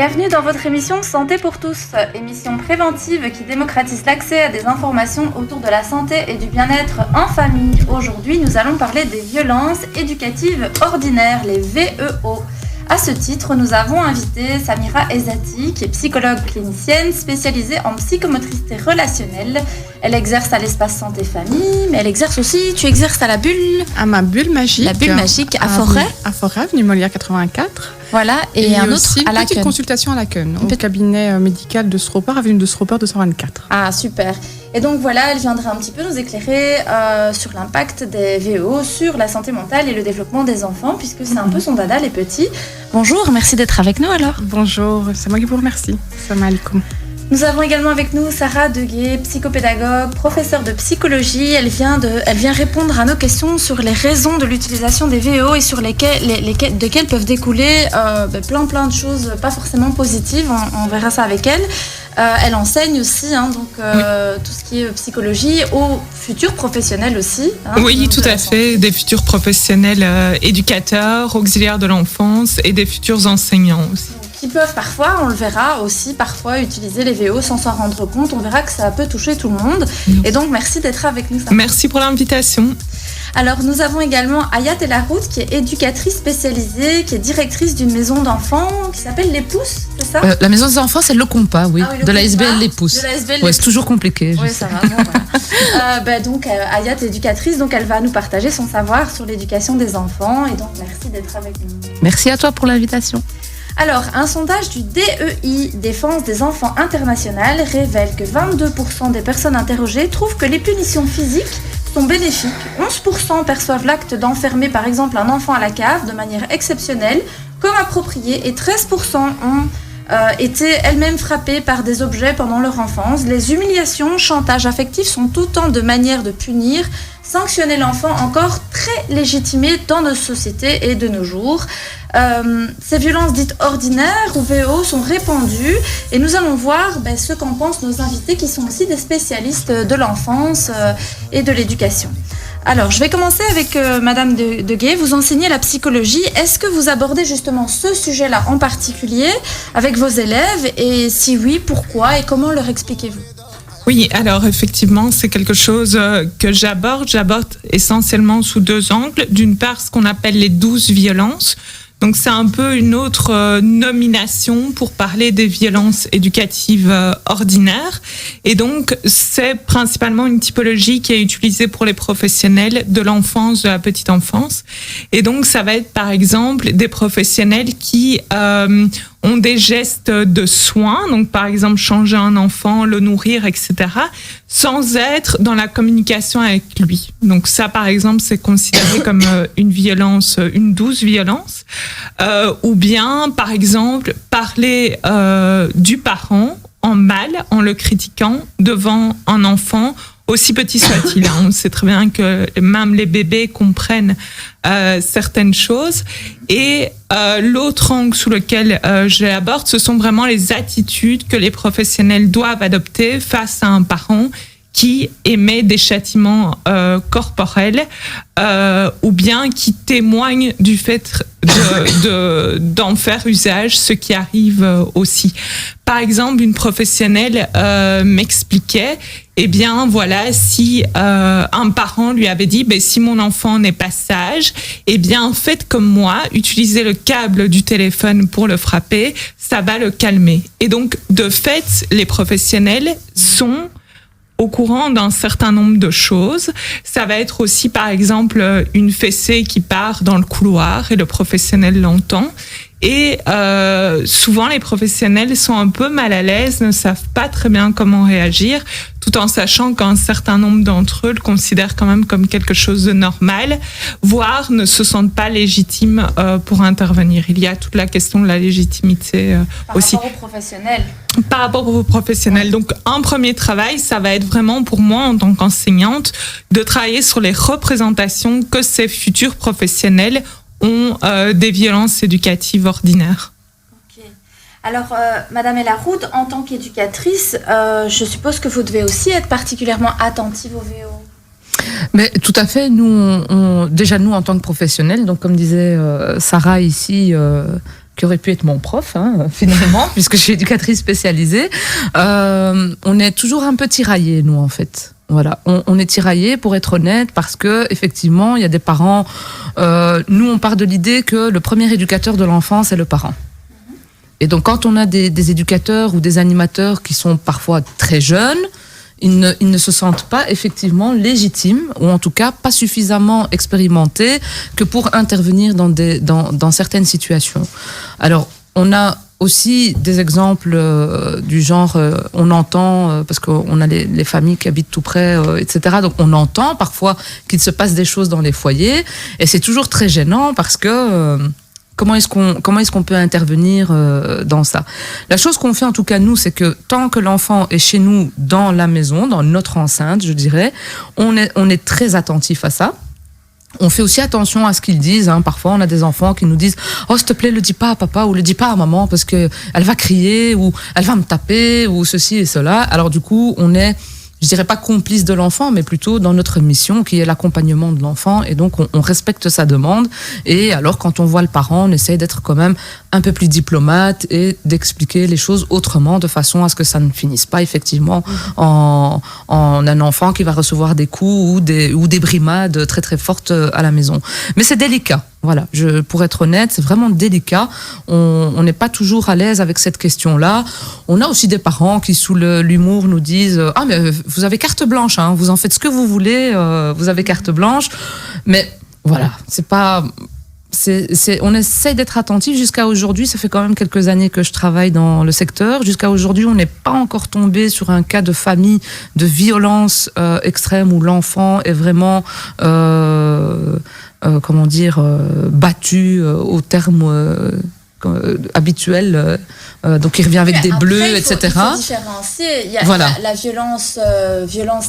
Bienvenue dans votre émission Santé pour tous, émission préventive qui démocratise l'accès à des informations autour de la santé et du bien-être en famille. Aujourd'hui, nous allons parler des violences éducatives ordinaires, les VEO. À ce titre, nous avons invité Samira Ezati, qui est psychologue clinicienne spécialisée en psychomotricité relationnelle. Elle exerce à l'espace santé famille, mais elle exerce aussi, tu exerces à la bulle. À ma bulle magique. La bulle magique à Forêt. À Forêt, avenue Molière 84. Voilà, et un autre à la petite consultation à la Queune, au cabinet médical de Sropeur, avenue de Sropeur 224. Ah, super. Et donc voilà, elle viendra un petit peu nous éclairer sur l'impact des VEO sur la santé mentale et le développement des enfants, puisque c'est un peu son dada, les petits. Bonjour, merci d'être avec nous alors. Bonjour, c'est moi qui vous remercie. Salam alaikum. Nous avons également avec nous Sarah Deguet, psychopédagogue, professeure de psychologie. Elle vient répondre à nos questions sur les raisons de l'utilisation des VEO et sur desquelles peuvent découler plein de choses pas forcément positives. On verra ça avec elle. Elle enseigne aussi tout ce qui est psychologie aux futurs professionnels aussi. Oui, tout à fait. Des futurs professionnels éducateurs, auxiliaires de l'enfance et des futurs enseignants aussi. Qui peuvent parfois, on le verra aussi, parfois utiliser les VEO sans s'en rendre compte. On verra que ça peut toucher tout le monde. Et donc, merci d'être avec nous. Merci pour l'invitation. Alors, nous avons également Ayat Elarout, qui est éducatrice spécialisée, qui est directrice d'une maison d'enfants qui s'appelle Les Pousses, c'est ça La maison des enfants, c'est le compas, oui. De la SBL Les Pousses. Ouais, c'est toujours compliqué. Oui, ça va. Bon, voilà. Donc, Ayat est éducatrice, donc elle va nous partager son savoir sur l'éducation des enfants. Et donc, merci d'être avec nous. Merci à toi pour l'invitation. Alors, un sondage du DEI, Défense des enfants international, révèle que 22% des personnes interrogées trouvent que les punitions physiques sont bénéfiques. 11% perçoivent l'acte d'enfermer par exemple un enfant à la cave de manière exceptionnelle comme appropriée et 13% ont été elles-mêmes frappées par des objets pendant leur enfance. Les humiliations, chantages affectifs sont autant de manières de punir, sanctionner l'enfant encore très légitimées dans nos sociétés et de nos jours. Ces violences dites ordinaires ou VEO sont répandues et nous allons voir ce qu'en pensent nos invités qui sont aussi des spécialistes de l'enfance et de l'éducation. Alors, je vais commencer avec Madame Deguet. Vous enseignez la psychologie. Est-ce que vous abordez justement ce sujet-là en particulier avec vos élèves? Et si oui, pourquoi et comment leur expliquez-vous? Oui, alors effectivement, c'est quelque chose que j'aborde. J'aborde essentiellement sous deux angles. D'une part, ce qu'on appelle les 12 violences. Donc c'est un peu une autre nomination pour parler des violences éducatives ordinaires. Et donc c'est principalement une typologie qui est utilisée pour les professionnels de l'enfance, de la petite enfance. Et donc ça va être par exemple des professionnels qui ont des gestes de soins, donc par exemple changer un enfant, le nourrir, etc., sans être dans la communication avec lui. Donc ça, par exemple, c'est considéré comme une violence, une douce violence. Ou bien, par exemple, parler du parent en mal, en le critiquant devant un enfant, aussi petit soit-il. On sait très bien que même les bébés comprennent certaines choses. Et l'autre angle sous lequel je l'aborde, ce sont vraiment les attitudes que les professionnels doivent adopter face à un parent qui émet des châtiments corporels ou bien qui témoignent du fait d'en faire usage, ce qui arrive aussi. Par exemple, une professionnelle m'expliquait, eh bien voilà, si un parent lui avait dit, si mon enfant n'est pas sage, eh bien faites comme moi, utilisez le câble du téléphone pour le frapper, ça va le calmer. Et donc, de fait, les professionnels sont au courant d'un certain nombre de choses. Ça va être aussi, par exemple, une fessée qui part dans le couloir et le professionnel l'entend. Et souvent, les professionnels sont un peu mal à l'aise, ne savent pas très bien comment réagir, tout en sachant qu'un certain nombre d'entre eux le considèrent quand même comme quelque chose de normal, voire ne se sentent pas légitimes pour intervenir. Il y a toute la question de la légitimité aussi. Par rapport aux professionnels. Par rapport aux professionnels. Donc, un premier travail, ça va être vraiment pour moi, en tant qu'enseignante, de travailler sur les représentations que ces futurs professionnels ont des violences éducatives ordinaires. Ok. Alors, Madame Elarout, en tant qu'éducatrice, je suppose que vous devez aussi être particulièrement attentive aux VEO. Mais tout à fait. Nous, déjà nous en tant que professionnels, donc comme disait Sarah ici, qui aurait pu être mon prof finalement, puisque je suis éducatrice spécialisée, on est toujours un peu tiraillés, nous en fait. Voilà, on est tiraillés, pour être honnête, parce que effectivement, il y a des parents. Nous, on part de l'idée que le premier éducateur de l'enfant, c'est le parent. Et donc, quand on a des éducateurs ou des animateurs qui sont parfois très jeunes, ils ne se sentent pas effectivement légitimes, ou en tout cas pas suffisamment expérimentés que pour intervenir dans certaines situations. Alors, on a aussi des exemples du genre, on entend, parce qu'on a les familles qui habitent tout près, etc. Donc on entend parfois qu'il se passe des choses dans les foyers, et c'est toujours très gênant parce que comment est-ce qu'on peut intervenir dans ça? La chose qu'on fait en tout cas nous, c'est que tant que l'enfant est chez nous dans la maison, dans notre enceinte, je dirais, on est très attentif à ça. On fait aussi attention à ce qu'ils disent. Parfois, on a des enfants qui nous disent « Oh, s'il te plaît, le dis pas à papa ou le dis pas à maman parce que elle va crier ou elle va me taper ou ceci et cela. » Alors du coup, on est, je dirais pas complice de l'enfant, mais plutôt dans notre mission qui est l'accompagnement de l'enfant. Et donc, on respecte sa demande. Et alors, quand on voit le parent, on essaye d'être quand même un peu plus diplomate et d'expliquer les choses autrement de façon à ce que ça ne finisse pas effectivement en un enfant qui va recevoir des coups ou des brimades très très fortes à la maison. Mais c'est délicat. Voilà, pour être honnête, c'est vraiment délicat. On n'est pas toujours à l'aise avec cette question-là. On a aussi des parents qui, sous l'humour, nous disent « Ah, mais vous avez carte blanche, vous en faites ce que vous voulez, vous avez carte blanche. » Mais voilà, c'est pas... on essaye d'être attentif. Jusqu'à aujourd'hui, ça fait quand même quelques années que je travaille dans le secteur. Jusqu'à aujourd'hui, on n'est pas encore tombé sur un cas de famille de violence extrême où l'enfant est vraiment... battu au terme habituel, donc il revient avec des bleus, etc. Il faut différencier. Il y a la violence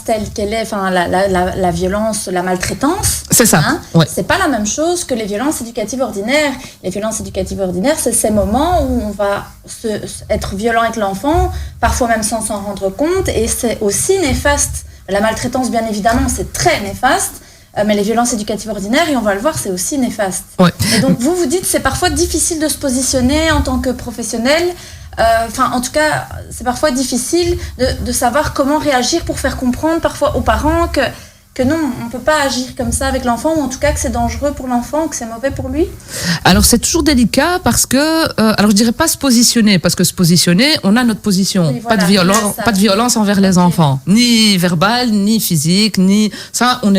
telle qu'elle est, enfin la violence, la maltraitance. C'est ça. Ouais. C'est pas la même chose que les violences éducatives ordinaires. Les violences éducatives ordinaires, c'est ces moments où on va être violent avec l'enfant, parfois même sans s'en rendre compte, et c'est aussi néfaste. La maltraitance, bien évidemment, c'est très néfaste. Mais les violences éducatives ordinaires, et on va le voir, c'est aussi néfaste. Ouais. Et donc vous dites c'est parfois difficile de se positionner en tant que professionnel. En tout cas, c'est parfois difficile de savoir comment réagir pour faire comprendre parfois aux parents que non, on ne peut pas agir comme ça avec l'enfant, ou en tout cas que c'est dangereux pour l'enfant, que c'est mauvais pour lui. Alors c'est toujours délicat parce que, alors je dirais pas se positionner, parce que se positionner, on a notre position. Oui, voilà, pas de violence envers les enfants, ni verbale, ni physique, ni ça, on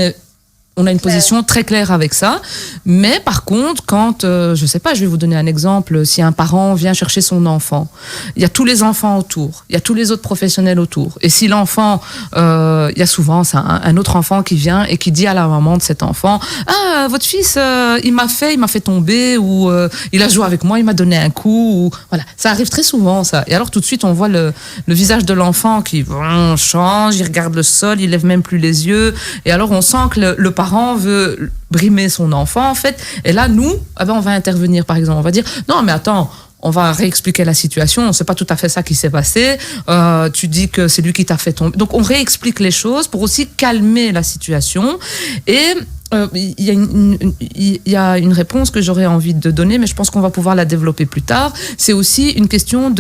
a une position très claire avec ça. Mais par contre, quand, je sais pas, je vais vous donner un exemple, si un parent vient chercher son enfant, il y a tous les enfants autour, il y a tous les autres professionnels autour. Et si l'enfant, il y a souvent ça, un autre enfant qui vient et qui dit à la maman de cet enfant, « Ah, votre fils, il m'a fait tomber, ou il a joué avec moi, il m'a donné un coup. » ou voilà, ça arrive très souvent, ça. Et alors tout de suite, on voit le visage de l'enfant qui change, il regarde le sol, il lève même plus les yeux. Et alors on sent que le parent veut brimer son enfant, en fait. Et là, nous, on va intervenir, par exemple. On va dire, non, mais attends, on va réexpliquer la situation. C'est pas tout à fait ça qui s'est passé. Tu dis que c'est lui qui t'a fait tomber. Donc, on réexplique les choses pour aussi calmer la situation. Et il y a une réponse que j'aurais envie de donner, mais je pense qu'on va pouvoir la développer plus tard. C'est aussi une question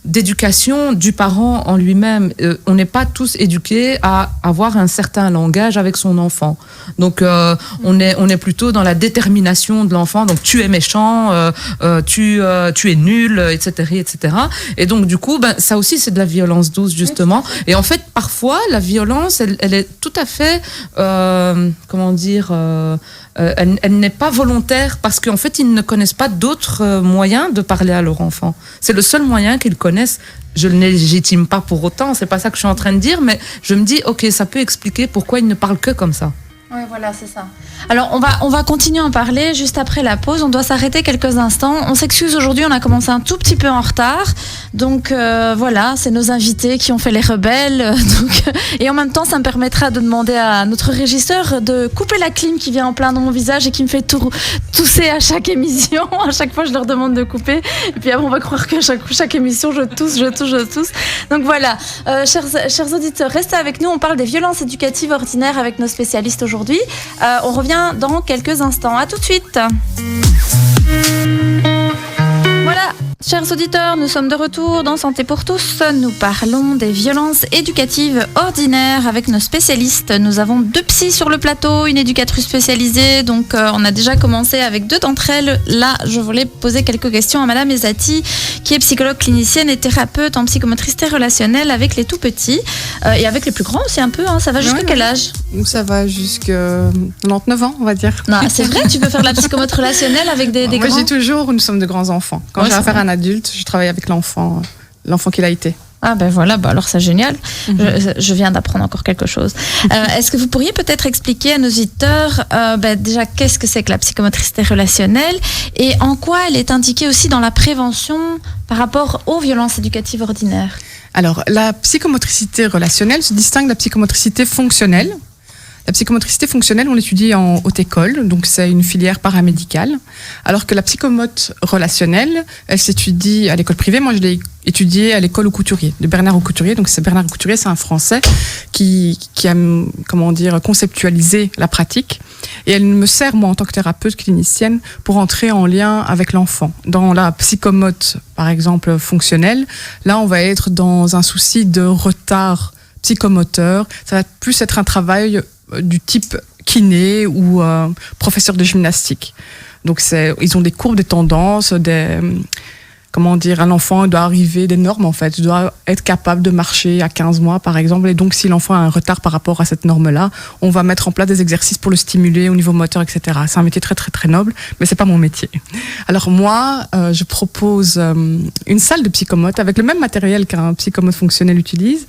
d'éducation du parent en lui-même. On n'est pas tous éduqués à avoir un certain langage avec son enfant. Donc, on est plutôt dans la détermination de l'enfant. Donc, tu es méchant, tu es nul, etc., etc. Et donc, du coup, ça aussi, c'est de la violence douce, justement. Et en fait, parfois, la violence, elle est tout à fait, elle n'est pas volontaire parce qu'en fait, ils ne connaissent pas d'autres moyens de parler à leur enfant. C'est le seul moyen qu'ils connaissent. Je ne le légitime pas pour autant, c'est pas ça que je suis en train de dire, mais je me dis, ok, ça peut expliquer pourquoi ils ne parlent que comme ça. Oui, voilà, c'est ça. Alors, on va continuer à en parler juste après la pause. On doit s'arrêter quelques instants. On s'excuse aujourd'hui, on a commencé un tout petit peu en retard. Donc, voilà, c'est nos invités qui ont fait les rebelles. Et en même temps, ça me permettra de demander à notre régisseur de couper la clim qui vient en plein dans mon visage et qui me fait tousser à chaque émission. À chaque fois, je leur demande de couper. Et puis après, on va croire qu'à chaque émission, je tousse. Donc voilà, chers auditeurs, restez avec nous. On parle des violences éducatives ordinaires avec nos spécialistes aujourd'hui. aujourd'hui. On revient dans quelques instants. À tout de suite. Voilà, chers auditeurs, nous sommes de retour dans Santé pour tous. Nous parlons des violences éducatives ordinaires avec nos spécialistes. Nous avons 2 psys sur le plateau, une éducatrice spécialisée. Donc, on a déjà commencé avec 2 d'entre elles. Là, je voulais poser quelques questions à Madame Ezati, qui est psychologue clinicienne et thérapeute en psychomotricité relationnelle avec les tout petits et avec les plus grands aussi un peu. Ça va jusqu'à quel âge ? Ça va jusqu'à 99 ans, on va dire. Non, c'est vrai, tu peux faire de la psychomote relationnelle avec des Moi, grands. j'ai toujours, nous sommes de grands enfants. Quand j'ai affaire à un adulte, je travaille avec l'enfant qu'il a été. Ah ben voilà, alors c'est génial. Je viens d'apprendre encore quelque chose. Est-ce que vous pourriez peut-être expliquer à nos auditeurs déjà qu'est-ce que c'est que la psychomotricité relationnelle et en quoi elle est indiquée aussi dans la prévention par rapport aux violences éducatives ordinaires ? Alors, la psychomotricité relationnelle se distingue de la psychomotricité fonctionnelle. La psychomotricité fonctionnelle, on l'étudie en haute école, donc c'est une filière paramédicale, alors que la psychomote relationnelle, elle s'étudie à l'école privée. Moi, je l'ai étudiée à l'école Aucouturier, de Bernard Aucouturier. Donc, c'est Bernard Aucouturier, c'est un Français qui a, conceptualisé la pratique. Et elle me sert, moi, en tant que thérapeute clinicienne, pour entrer en lien avec l'enfant. Dans la psychomote, par exemple, fonctionnelle, là, on va être dans un souci de retard psychomoteur. Ça va plus être un travail du type kiné ou professeur de gymnastique. Donc ils ont des courbes, des tendances, un enfant doit arriver des normes en fait, il doit être capable de marcher à 15 mois par exemple, et donc si l'enfant a un retard par rapport à cette norme-là, on va mettre en place des exercices pour le stimuler au niveau moteur, etc. C'est un métier très très très noble, mais c'est pas mon métier. Alors moi, je propose une salle de psychomote avec le même matériel qu'un psychomote fonctionnel utilise,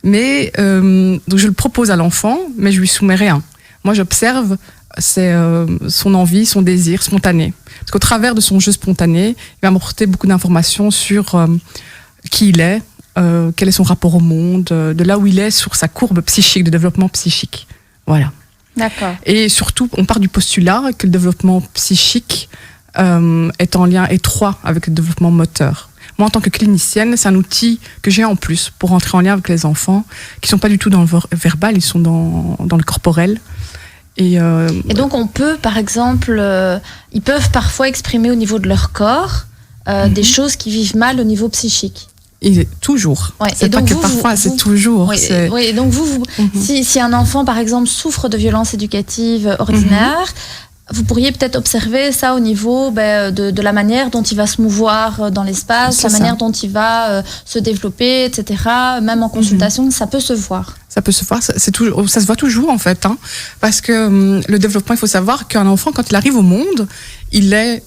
mais donc je le propose à l'enfant, mais je lui soumets rien. Moi, j'observe son envie, son désir spontané. Parce qu'au travers de son jeu spontané, il va m'apporter beaucoup d'informations sur qui il est, quel est son rapport au monde, de là où il est sur sa courbe psychique, de développement psychique. Voilà. D'accord. Et surtout, on part du postulat que le développement psychique est en lien étroit avec le développement moteur. Moi, en tant que clinicienne, c'est un outil que j'ai en plus pour entrer en lien avec les enfants qui ne sont pas du tout dans le verbal, ils sont dans le corporel. Et donc, on peut, par exemple, ils peuvent parfois exprimer au niveau de leur corps des choses qui vivent mal au niveau psychique. Et toujours. Ouais, c'est pas que parfois, c'est toujours. Oui, et donc si un enfant, par exemple, souffre de violences éducatives ordinaires, vous pourriez peut-être observer ça au niveau de la manière dont il va se mouvoir dans l'espace, la manière dont il va se développer, etc. Même en consultation, ça peut se voir. Ça peut se voir, ça se voit toujours en fait. Parce que le développement, il faut savoir qu'un enfant, quand il arrive au monde, il est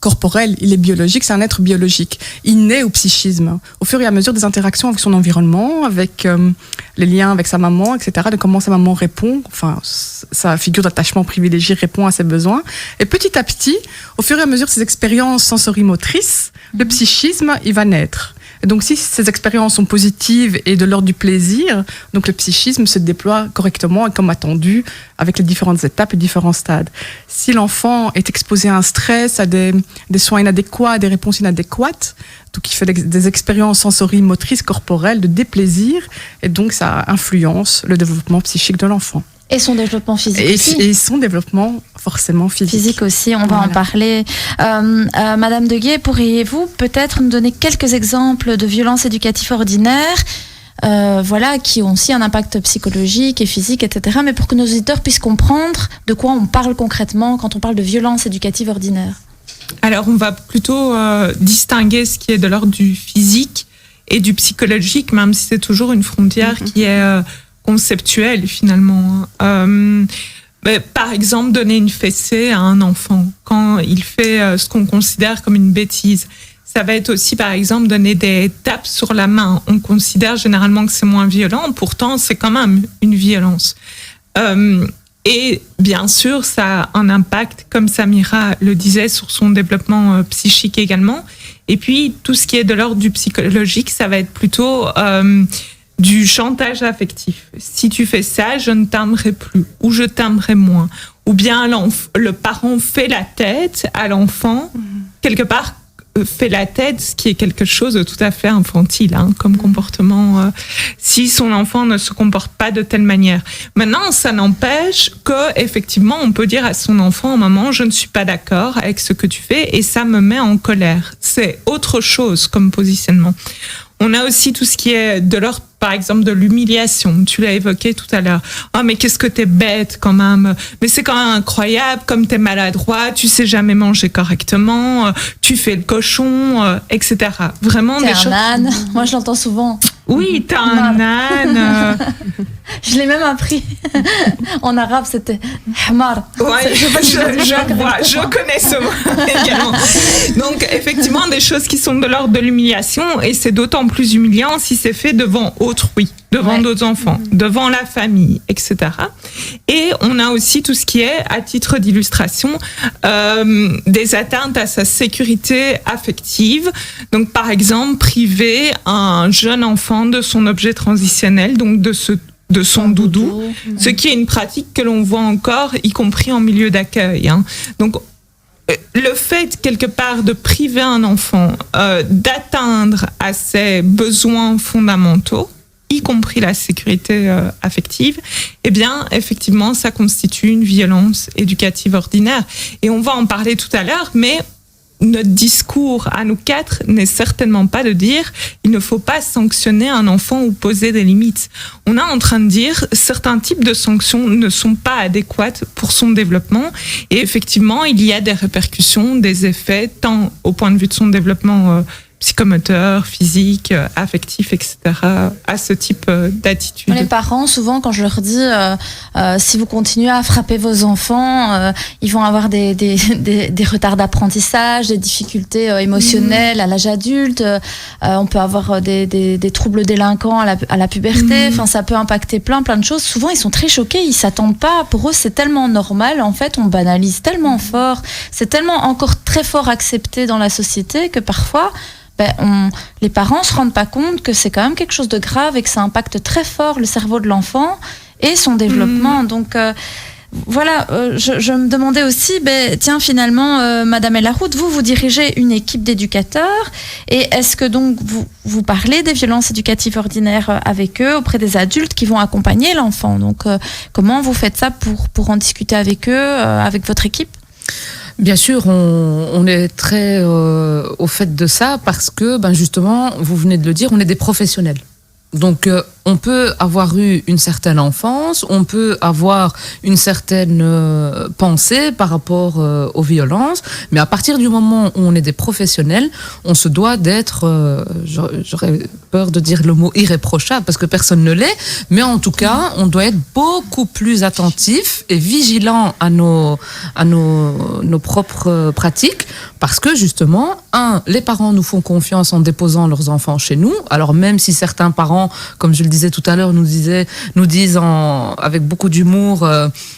corporel, il est biologique, c'est un être biologique. Il naît au psychisme. Au fur et à mesure des interactions avec son environnement, avec les liens avec sa maman, etc., de comment sa maman répond, enfin, sa figure d'attachement privilégiée répond à ses besoins. Et petit à petit, au fur et à mesure de ses expériences sensorimotrices, le psychisme, il va naître. Et donc, si ces expériences sont positives et de l'ordre du plaisir, donc le psychisme se déploie correctement et comme attendu avec les différentes étapes et différents stades. Si l'enfant est exposé à un stress, à des soins inadéquats, à des réponses inadéquates, donc il fait des expériences sensorimotrices corporelles de déplaisir, et donc ça influence le développement psychique de l'enfant. Et son développement physique aussi. Et son développement forcément physique. Physique aussi, on va en parler. Madame Deguet, pourriez-vous peut-être nous donner quelques exemples de violences éducatives ordinaires qui ont aussi un impact psychologique et physique, etc. Mais pour que nos auditeurs puissent comprendre de quoi on parle concrètement quand on parle de violences éducatives ordinaires. Alors, on va plutôt distinguer ce qui est de l'ordre du physique et du psychologique, même si c'est toujours une frontière qui est... conceptuel finalement. Par exemple, donner une fessée à un enfant quand il fait ce qu'on considère comme une bêtise. Ça va être aussi, par exemple, donner des tapes sur la main. On considère généralement que c'est moins violent, pourtant c'est quand même une violence. Et bien sûr, ça a un impact, comme Samira le disait, sur son développement psychique également. Et puis, tout ce qui est de l'ordre du psychologique, ça va être plutôt... du chantage affectif. Si tu fais ça, je ne t'aimerai plus, ou je t'aimerai moins. Ou bien le parent fait la tête à l'enfant, quelque part fait la tête, ce qui est quelque chose de tout à fait infantile, comme comportement, si son enfant ne se comporte pas de telle manière. Maintenant, ça n'empêche que, effectivement, on peut dire à son enfant, maman, je ne suis pas d'accord avec ce que tu fais et ça me met en colère. C'est autre chose comme positionnement. On a aussi tout ce qui est de l'ordre, par exemple, de l'humiliation. Tu l'as évoqué tout à l'heure. Oh, mais qu'est-ce que t'es bête quand même. Mais c'est quand même incroyable, comme t'es maladroit, tu sais jamais manger correctement, tu fais le cochon, etc. Vraiment t'es des un choses. âne. Moi, je l'entends souvent. Oui, t'es un âne. Je l'ai même appris. En arabe, c'était hamar. Ouais, Je sais pas si je le dis bien correctement. je connais ce mot également. Donc, effectivement, des choses qui sont de l'ordre de l'humiliation, et c'est d'autant plus humiliant si c'est fait devant autrui, devant d'autres enfants, devant la famille, etc. Et on a aussi tout ce qui est, à titre d'illustration, des atteintes à sa sécurité affective. Donc, par exemple, priver un jeune enfant de son objet transitionnel, donc de son doudou, ce qui est une pratique que l'on voit encore, y compris en milieu d'accueil. Donc, le fait, quelque part, de priver un enfant d'atteindre à ses besoins fondamentaux, y compris la sécurité affective, eh bien, effectivement, ça constitue une violence éducative ordinaire. Et on va en parler tout à l'heure, mais notre discours à nous quatre n'est certainement pas de dire il ne faut pas sanctionner un enfant ou poser des limites. On est en train de dire certains types de sanctions ne sont pas adéquates pour son développement et effectivement il y a des répercussions, des effets tant au point de vue de son développement psychomoteur, physique, affectif, etc. à ce type d'attitude. Les parents, souvent, quand je leur dis si vous continuez à frapper vos enfants, ils vont avoir des retards d'apprentissage, des difficultés émotionnelles à l'âge adulte, on peut avoir des troubles délinquants à la puberté, enfin ça peut impacter plein de choses. Souvent, ils sont très choqués, ils s'attendent pas. Pour eux, c'est tellement normal. En fait, on banalise tellement fort, c'est tellement encore très fort accepté dans la société que parfois les parents se rendent pas compte que c'est quand même quelque chose de grave et que ça impacte très fort le cerveau de l'enfant et son développement. Donc voilà, je me demandais aussi, tiens finalement, Madame Elaroute, vous dirigez une équipe d'éducateurs et est-ce que donc vous parlez des violences éducatives ordinaires avec eux, auprès des adultes qui vont accompagner l'enfant? Donc comment vous faites ça pour en discuter avec eux, avec votre équipe? Bien sûr, on est très au fait de ça parce que, justement, vous venez de le dire, on est des professionnels. Donc, on peut avoir eu une certaine enfance, on peut avoir une certaine pensée par rapport aux violences, mais à partir du moment où on est des professionnels, on se doit d'être, j'aurais peur de dire le mot irréprochable parce que personne ne l'est, mais en tout cas, on doit être beaucoup plus attentif et vigilant à nos propres pratiques parce que justement, les parents nous font confiance en déposant leurs enfants chez nous, alors même si certains parents, comme je le disais tout à l'heure, nous disent avec beaucoup d'humour,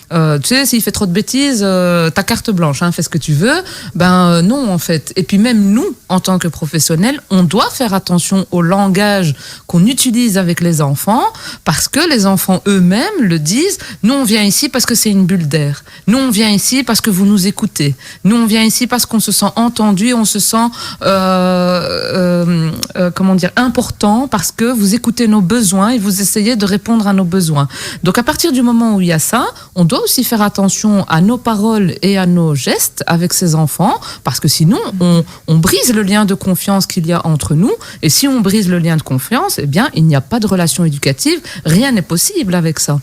tu sais, s'il fait trop de bêtises, ta carte blanche, fais ce que tu veux. Non, en fait. Et puis même nous, en tant que professionnels, on doit faire attention au langage qu'on utilise avec les enfants, parce que les enfants eux-mêmes le disent. Nous, on vient ici parce que c'est une bulle d'air. Nous, on vient ici parce que vous nous écoutez. Nous, on vient ici parce qu'on se sent entendu, on se sent important, parce que vous écoutez nos besoins et vous essayez de répondre à nos besoins. Donc à partir du moment où il y a ça, on doit aussi faire attention à nos paroles et à nos gestes avec ces enfants, parce que sinon on brise le lien de confiance qu'il y a entre nous, et si on brise le lien de confiance, eh bien il n'y a pas de relation éducative, rien n'est possible avec ça.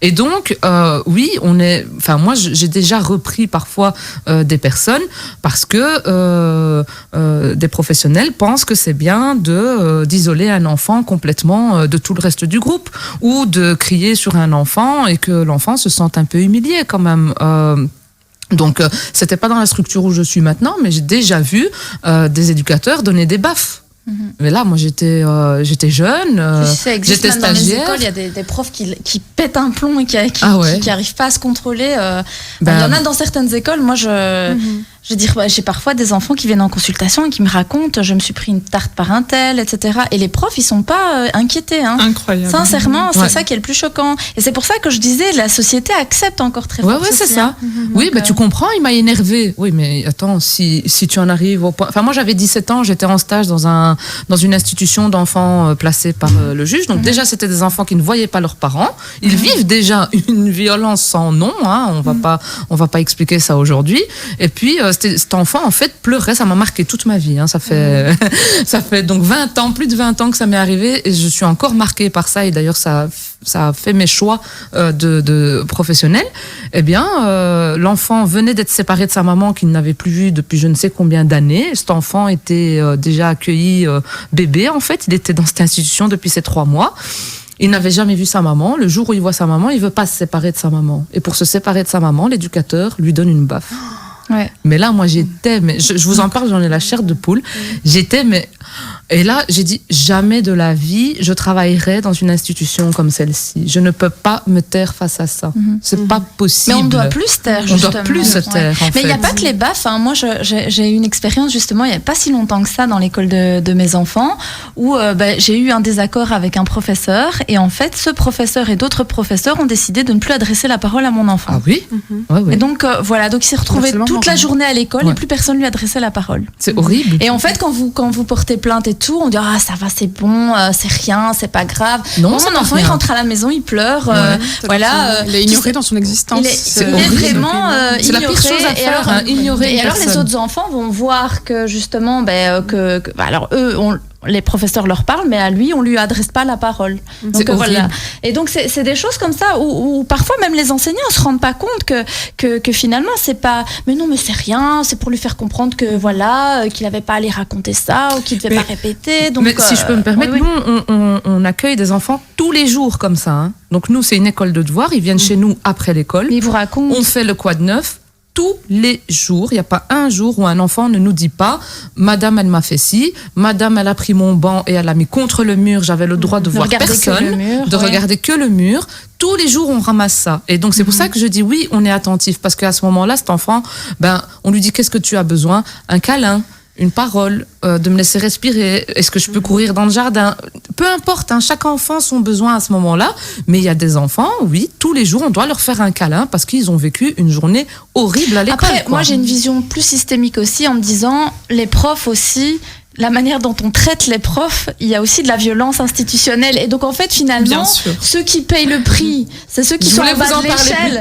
Et donc, oui, moi, j'ai déjà repris parfois des personnes parce que des professionnels pensent que c'est bien d'isoler un enfant complètement de tout le reste du groupe ou de crier sur un enfant et que l'enfant se sente un peu humilié quand même. Donc, c'était pas dans la structure où je suis maintenant, mais j'ai déjà vu des éducateurs donner des baffes. Mais là, moi, j'étais jeune, j'étais stagiaire. Dans les écoles, il y a des profs qui pètent un plomb et qui arrivent pas à se contrôler. Il y en a dans certaines écoles. Moi, Je veux dire, j'ai parfois des enfants qui viennent en consultation et qui me racontent, je me suis pris une tarte par un tel, etc. Et les profs, ils sont pas inquiétés. Hein. Incroyable. Sincèrement, c'est ça qui est le plus choquant. Et c'est pour ça que je disais, la société accepte encore très fort. Ouais, c'est ceci, ça. hein. Oui, Donc, mais tu comprends, il m'a énervé. Oui, mais attends, si tu en arrives au point. Enfin, moi, j'avais 17 ans, j'étais en stage dans une institution d'enfants placés par le juge. Donc, déjà, c'était des enfants qui ne voyaient pas leurs parents. Ils vivent déjà une violence sans nom. Hein. On va pas expliquer ça aujourd'hui. Et puis, cet enfant, en fait, pleurait. Ça m'a marqué toute ma vie. Hein. Ça fait donc 20 ans, plus de 20 ans que ça m'est arrivé. Et je suis encore marquée par ça. Et d'ailleurs, ça a fait mes choix de professionnels. Eh bien, l'enfant venait d'être séparé de sa maman qu'il n'avait plus vue depuis je ne sais combien d'années. Cet enfant était déjà accueilli bébé, en fait. Il était dans cette institution depuis ses 3 mois. Il n'avait jamais vu sa maman. Le jour où il voit sa maman, il veut pas se séparer de sa maman. Et pour se séparer de sa maman, l'éducateur lui donne une baffe. Ouais. Mais là, moi, je vous en parle, j'en ai la chair de poule. Et là, j'ai dit, jamais de la vie, je travaillerai dans une institution comme celle-ci. Je ne peux pas me taire face à ça. C'est pas possible. Mais on doit plus se taire, On justement. doit plus se taire, en fait. Mais il n'y a pas que les baffes. Hein. Moi, j'ai eu une expérience, justement, il n'y a pas si longtemps que ça, dans l'école de mes enfants, où j'ai eu un désaccord avec un professeur. Et en fait, ce professeur et d'autres professeurs ont décidé de ne plus adresser la parole à mon enfant. Ah oui? Ouais. Et donc, voilà. Donc, il s'est retrouvé toute la journée à l'école et plus personne lui adressait la parole. C'est horrible. Et en fait, quand vous portez plainte et tout, on dit ah ça va, c'est bon, c'est rien, c'est pas grave. Non, mon enfant il rentre à la maison, il pleure, voilà. Il est ignoré dans son existence. Il est vraiment ignoré. C'est la pire chose à faire, ignorer. Et alors les autres enfants vont voir que justement, alors eux les professeurs leur parlent, mais à lui, on lui adresse pas la parole. Donc voilà. Et donc c'est des choses comme ça où parfois même les enseignants se rendent pas compte que finalement c'est pas. Mais non, mais c'est rien. C'est pour lui faire comprendre que voilà, qu'il avait pas à aller raconter ça ou qu'il devait pas répéter. Donc, mais si je peux me permettre, nous on accueille des enfants tous les jours comme ça. Hein. Donc nous c'est une école de devoirs. Ils viennent chez nous après l'école. Ils vous racontent. On fait le quoi de neuf. Tous les jours, il n'y a pas un jour où un enfant ne nous dit pas « Madame, elle m'a fait ci, Madame, elle a pris mon banc et elle l'a mis contre le mur, j'avais le droit de voir personne, regarder que le mur. » Tous les jours, on ramasse ça. Et donc, c'est pour ça que je dis oui, on est attentif. Parce qu'à ce moment-là, cet enfant, on lui dit « Qu'est-ce que tu as besoin ?» Un câlin, une parole, de me laisser respirer. Est-ce que je peux courir dans le jardin? Peu importe, hein, chaque enfant a son besoin à ce moment-là. Mais il y a des enfants, oui, tous les jours, on doit leur faire un câlin parce qu'ils ont vécu une journée horrible à l'école. Après, moi, j'ai une vision plus systémique aussi en me disant, les profs aussi, la manière dont on traite les profs, il y a aussi de la violence institutionnelle. Et donc, en fait, finalement, ceux qui payent le prix, c'est ceux qui sont en bas de l'échelle.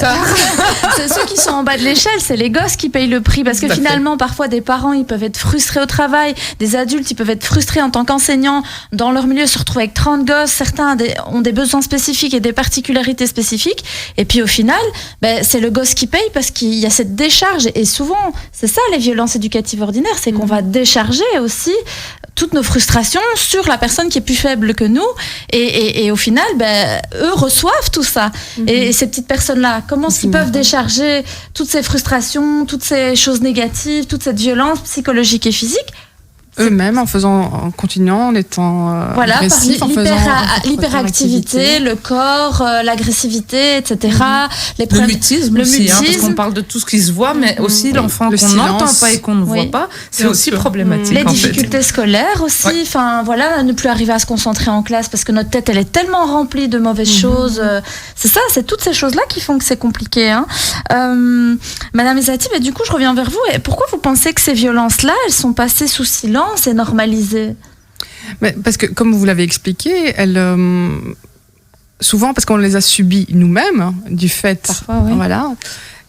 C'est ceux qui sont en bas de l'échelle, c'est les gosses qui payent le prix. Parce que finalement, parfois, des parents, ils peuvent être frustrés au travail. Des adultes, ils peuvent être frustrés en tant qu'enseignants. Dans leur milieu, se retrouver avec 30 gosses. Certains ont des besoins spécifiques et des particularités spécifiques. Et puis, au final, c'est le gosse qui paye parce qu'il y a cette décharge. Et souvent, c'est ça, les violences éducatives ordinaires. C'est qu'on va décharger aussi toutes nos frustrations sur la personne qui est plus faible que nous et au final eux reçoivent tout ça et ces petites personnes-là, comment est-ce qu'ils peuvent décharger toutes ces frustrations, toutes ces choses négatives, toute cette violence psychologique et physique eux-mêmes en continuant, en étant agressifs, par l'hyperactivité, le corps, l'agressivité, etc. Le mutisme aussi, hein, parce qu'on parle de tout ce qui se voit, mais aussi l'enfant qu'on n'entend pas et qu'on ne voit pas, c'est aussi problématique. Les difficultés scolaires aussi, ne plus arriver à se concentrer en classe parce que notre tête, elle est tellement remplie de mauvaises choses. C'est ça, c'est toutes ces choses-là qui font que c'est compliqué. Hein. Madame Ezati, du coup, je reviens vers vous. Et pourquoi vous pensez que ces violences-là, elles sont passées sous silence? C'est normalisé. Mais parce que, comme vous l'avez expliqué, souvent parce qu'on les a subies nous-mêmes, du fait. Parfois, oui. Voilà.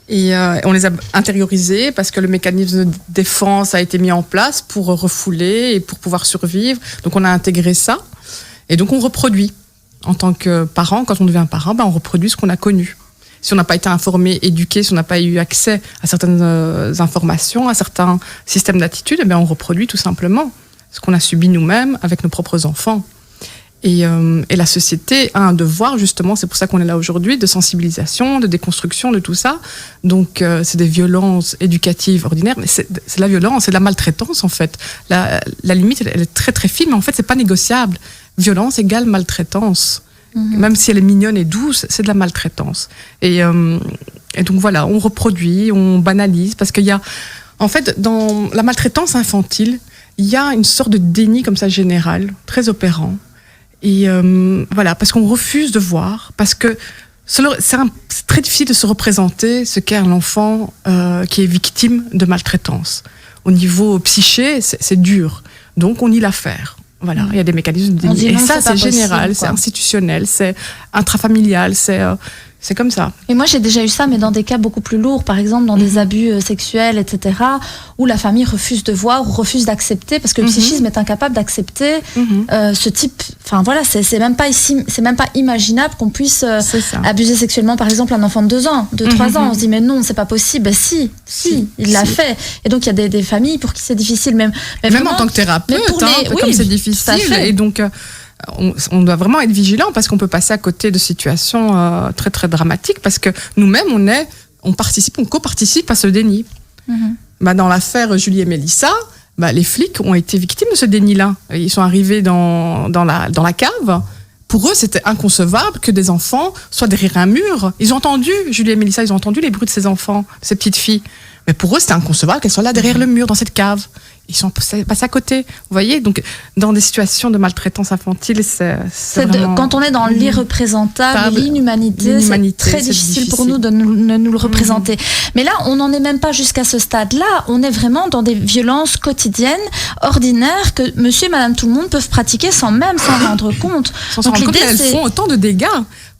Et on les a intériorisées parce que le mécanisme de défense a été mis en place pour refouler et pour pouvoir survivre. Donc on a intégré ça. Et donc on reproduit. En tant que parent, quand on devient parent, on reproduit ce qu'on a connu. Si on n'a pas été informé, éduqué, si on n'a pas eu accès à certaines informations, à certains systèmes d'attitude, on reproduit tout simplement ce qu'on a subi nous-mêmes avec nos propres enfants. Et la société a un devoir, justement, c'est pour ça qu'on est là aujourd'hui, de sensibilisation, de déconstruction, de tout ça. Donc, c'est des violences éducatives ordinaires, mais c'est de la violence, c'est de la maltraitance, en fait. La limite, elle est très, très fine, mais en fait, c'est pas négociable. Violence égale maltraitance. Même si elle est mignonne et douce, c'est de la maltraitance. Et donc voilà, on reproduit, on banalise, parce qu'il y a... En fait, dans la maltraitance infantile, il y a une sorte de déni comme ça général, très opérant. Et voilà, parce qu'on refuse de voir, parce que c'est très difficile de se représenter ce qu'est un enfant qui est victime de maltraitance. Au niveau psyché, c'est dur. Donc, on nie l'affaire. Voilà, il y a des mécanismes de déni. Et ça, c'est général, c'est institutionnel, c'est intrafamilial, c'est comme ça. Et moi, j'ai déjà eu ça, mais dans des cas beaucoup plus lourds, par exemple dans des abus sexuels, etc., où la famille refuse de voir ou refuse d'accepter, parce que le psychisme est incapable d'accepter ce type. Enfin voilà, c'est même pas imaginable qu'on puisse abuser sexuellement, par exemple, un enfant de 2 ans, de 3 ans. On se dit mais non, c'est pas possible. Ben si, il l'a fait. Et donc il y a des familles pour qui c'est difficile, même en tant que thérapeute, comme c'est difficile, et donc. On doit vraiment être vigilant parce qu'on peut passer à côté de situations très très dramatiques parce que nous-mêmes on coparticipe à ce déni. Dans l'affaire Julie et Mélissa, les flics ont été victimes de ce déni-là. Ils sont arrivés dans la cave. Pour eux, c'était inconcevable que des enfants soient derrière un mur. Ils ont entendu, Julie et Mélissa, ils ont entendu les bruits de ces enfants, de ces petites filles. Mais pour eux, c'était inconcevable qu'elles soient là derrière le mur, dans cette cave. Ils sont passés à côté. Vous voyez, donc dans des situations de maltraitance infantile, c'est vraiment... Quand on est dans l'irreprésentable, l'inhumanité, c'est très difficile pour nous de nous le représenter. Mais là, on n'en est même pas jusqu'à ce stade-là. On est vraiment dans des violences quotidiennes, ordinaires, que monsieur et madame tout le monde peuvent pratiquer sans même s'en rendre compte. Sans s'en rendre compte qu'elles font autant de dégâts.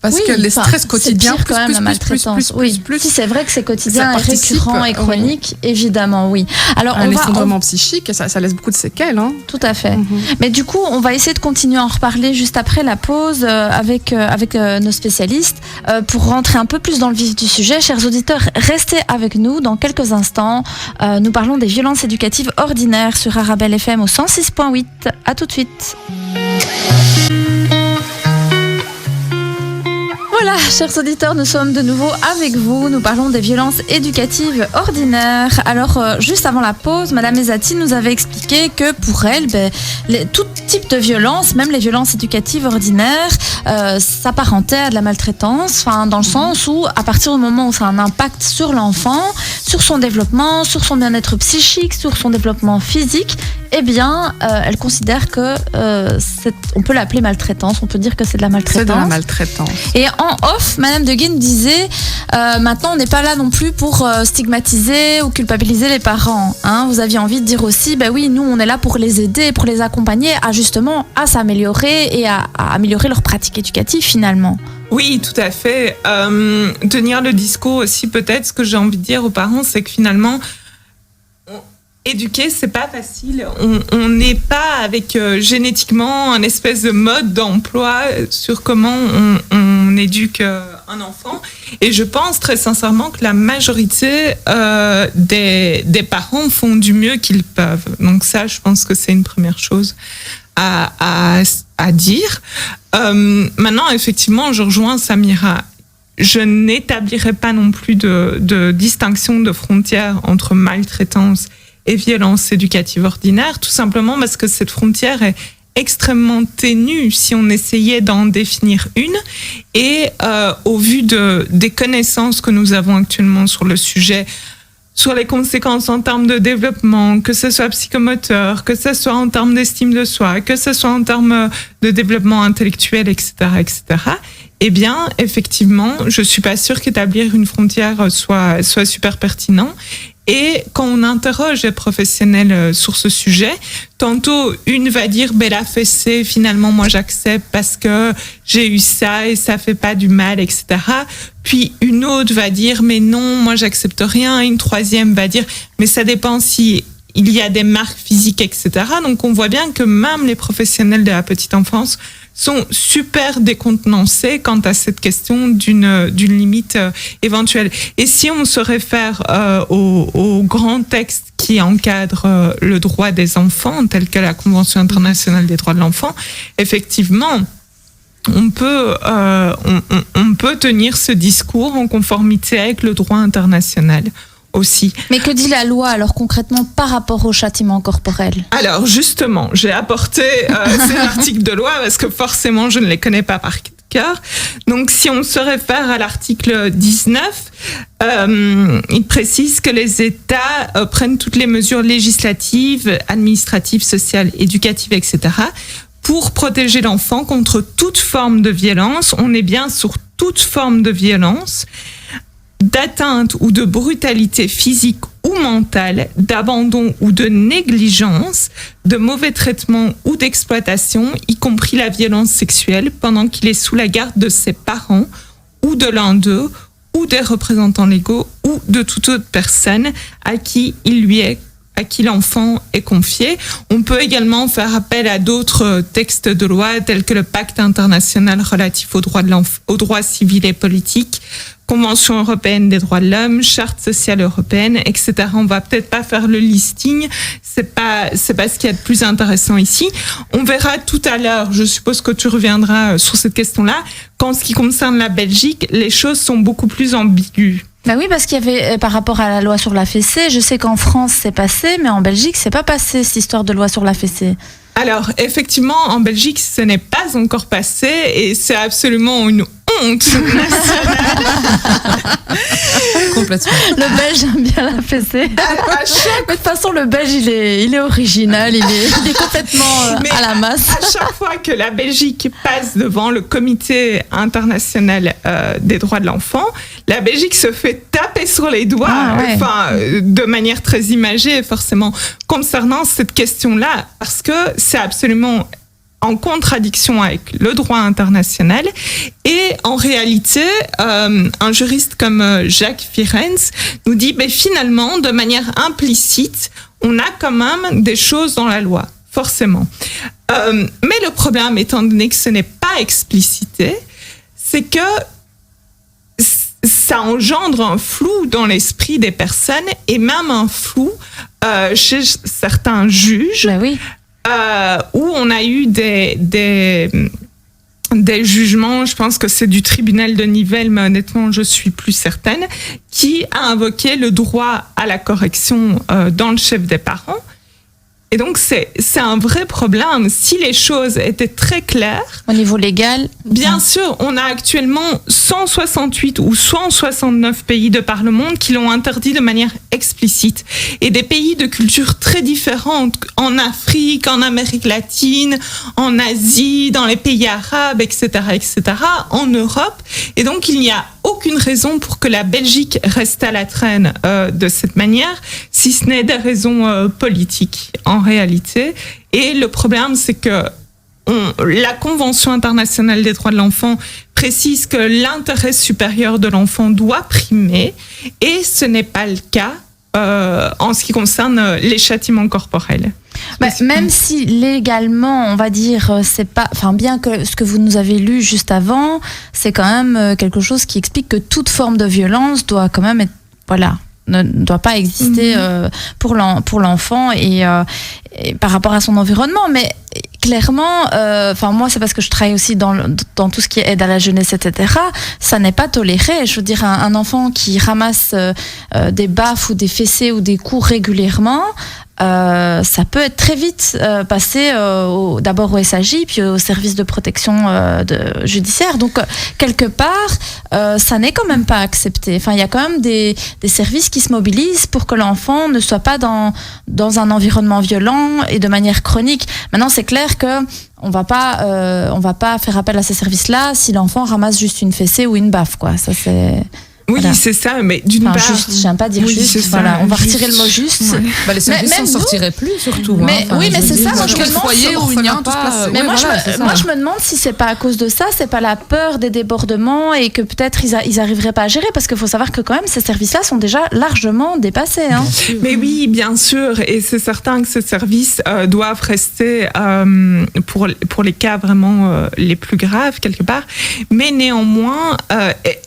Parce que les stress quotidiens, c'est pire quand même la maltraitance. Si c'est vrai que c'est quotidien, et récurrent et chronique, évidemment, oui. Alors un effondrement psychique, ça laisse beaucoup de séquelles. Tout à fait. Mais du coup, on va essayer de continuer à en reparler juste après la pause avec nos spécialistes pour rentrer un peu plus dans le vif du sujet. Chers auditeurs, restez avec nous dans quelques instants. Nous parlons des violences éducatives ordinaires sur Arabelle FM au 106.8. À tout de suite. Voilà, chers auditeurs, nous sommes de nouveau avec vous. Nous parlons des violences éducatives ordinaires. Alors, juste avant la pause, Madame Ezati nous avait expliqué que pour elle, tout type de violence, même les violences éducatives ordinaires, s'apparentait à de la maltraitance, dans le sens où, à partir du moment où ça a un impact sur l'enfant, sur son développement, sur son bien-être psychique, sur son développement physique, elle considère que on peut l'appeler maltraitance, on peut dire que c'est de la maltraitance. C'est de la maltraitance. Et en off, Madame de Guin disait, maintenant on n'est pas là non plus pour stigmatiser ou culpabiliser les parents. Vous aviez envie de dire aussi, oui, nous on est là pour les aider, pour les accompagner à s'améliorer et à améliorer leur pratique éducative finalement. Oui, tout à fait. Tenir le discours aussi, peut-être, ce que j'ai envie de dire aux parents, c'est que finalement, éduquer, c'est pas facile. On n'est pas avec génétiquement un espèce de mode d'emploi sur comment on éduque un enfant. Et je pense très sincèrement que la majorité des parents font du mieux qu'ils peuvent. Donc ça, je pense que c'est une première chose à dire. Maintenant, effectivement, je rejoins Samira. Je n'établirai pas non plus de distinction de frontière entre maltraitance et violence éducative ordinaire, tout simplement parce que cette frontière est extrêmement ténue si on essayait d'en définir une. Et au vu des connaissances que nous avons actuellement sur le sujet, sur les conséquences en termes de développement, que ce soit psychomoteur, que ce soit en termes d'estime de soi, que ce soit en termes de développement intellectuel, etc., effectivement, je suis pas sûre qu'établir une frontière soit super pertinent. Et quand on interroge les professionnels sur ce sujet, tantôt une va dire la fessée, finalement moi j'accepte parce que j'ai eu ça et ça fait pas du mal, etc. Puis une autre va dire mais non, moi j'accepte rien. Et une troisième va dire mais ça dépend si il y a des marques physiques, etc. Donc on voit bien que même les professionnels de la petite enfance sont super décontenancés quant à cette question d'une limite éventuelle. Et si on se réfère au grand texte qui encadre le droit des enfants, tel que la Convention internationale des droits de l'enfant, effectivement, on peut tenir ce discours en conformité avec le droit international aussi. Mais que dit la loi alors concrètement par rapport au châtiment corporel ? Alors justement, j'ai apporté ces articles de loi parce que forcément je ne les connais pas par cœur. Donc, si on se réfère à l'article 19, il précise que les États prennent toutes les mesures législatives, administratives, sociales, éducatives, etc., pour protéger l'enfant contre toute forme de violence. On est bien sur toute forme de violence, d'atteinte ou de brutalité physique ou mentale, d'abandon ou de négligence, de mauvais traitement ou d'exploitation, y compris la violence sexuelle, pendant qu'il est sous la garde de ses parents ou de l'un d'eux, ou des représentants légaux, ou de toute autre personne à qui l'enfant est confié. On peut également faire appel à d'autres textes de loi tels que le Pacte international relatif aux droits civils et politiques, Convention européenne des droits de l'homme, Charte sociale européenne, etc. On va peut-être pas faire le listing, c'est pas ce qu'il y a de plus intéressant ici. On verra tout à l'heure, je suppose que tu reviendras sur cette question-là, qu'en ce qui concerne la Belgique, les choses sont beaucoup plus ambiguës. Bah oui, parce qu'il y avait, par rapport à la loi sur la fessée, je sais qu'en France c'est passé, mais en Belgique c'est pas passé, cette histoire de loi sur la fessée. Alors, effectivement, en Belgique, ce n'est pas encore passé et c'est absolument une honte nationale. Complètement. Le Belge aime bien la fessée. Mais de toute façon, le Belge, il est original, il est complètement à la masse. À chaque fois que la Belgique passe devant le Comité international des droits de l'enfant, la Belgique se fait taper sur les doigts, de manière très imagée, forcément, concernant cette question-là, parce que c'est absolument en contradiction avec le droit international. Et en réalité, un juriste comme Jacques Firenze nous dit, finalement, de manière implicite, on a quand même des choses dans la loi, forcément. Mais le problème, étant donné que ce n'est pas explicité, c'est que ça engendre un flou dans l'esprit des personnes et même un flou chez certains juges. Ben oui. Où on a eu des jugements, je pense que c'est du tribunal de Nivelles, mais honnêtement, je suis plus certaine, qui a invoqué le droit à la correction dans le chef des parents. Et donc, c'est un vrai problème. Si les choses étaient très claires... Au niveau légal. Bien sûr, on a actuellement 168 ou 169 pays de par le monde qui l'ont interdit de manière explicite. Et des pays de cultures très différentes, en Afrique, en Amérique latine, en Asie, dans les pays arabes, etc., en Europe. Et donc, il n'y a aucune raison pour que la Belgique reste à la traîne de cette manière, si ce n'est des raisons politiques en réalité. Et le problème, c'est que la Convention internationale des droits de l'enfant précise que l'intérêt supérieur de l'enfant doit primer, et ce n'est pas le cas en ce qui concerne les châtiments corporels. Même si légalement, on va dire, c'est pas, bien que ce que vous nous avez lu juste avant, c'est quand même quelque chose qui explique que toute forme de violence doit quand même être, ne doit pas exister pour l'enfant et par rapport à son environnement. Mais clairement, moi, c'est parce que je travaille aussi dans tout ce qui est aide à la jeunesse, etc. Ça n'est pas toléré. Je veux dire, un enfant qui ramasse des baffes ou des fessées ou des coups régulièrement, ça peut être très vite passé d'abord au SAJ puis au service de protection judiciaire. Donc quelque part ça n'est quand même pas accepté. Il y a quand même des services qui se mobilisent pour que l'enfant ne soit pas dans un environnement violent et de manière chronique. Maintenant, c'est clair que on va pas faire appel à ces services-là si l'enfant ramasse juste une fessée ou une baffe, quoi. Ça, c'est... Oui, c'est ça, mais d'une part... juste, j'aime pas dire juste, on va retirer le mot juste. Ouais. Les services s'en sortiraient plus, surtout. Mais c'est ça, moi je me demande... foyer où il n'y a pas... Mais moi je me demande si c'est pas à cause de ça, c'est pas la peur des débordements et que peut-être ils arriveraient pas à gérer, parce qu'il faut savoir que quand même ces services-là sont déjà largement dépassés. Hein. Mais oui, bien sûr, et c'est certain que ces services doivent rester pour les cas vraiment les plus graves, quelque part. Mais néanmoins,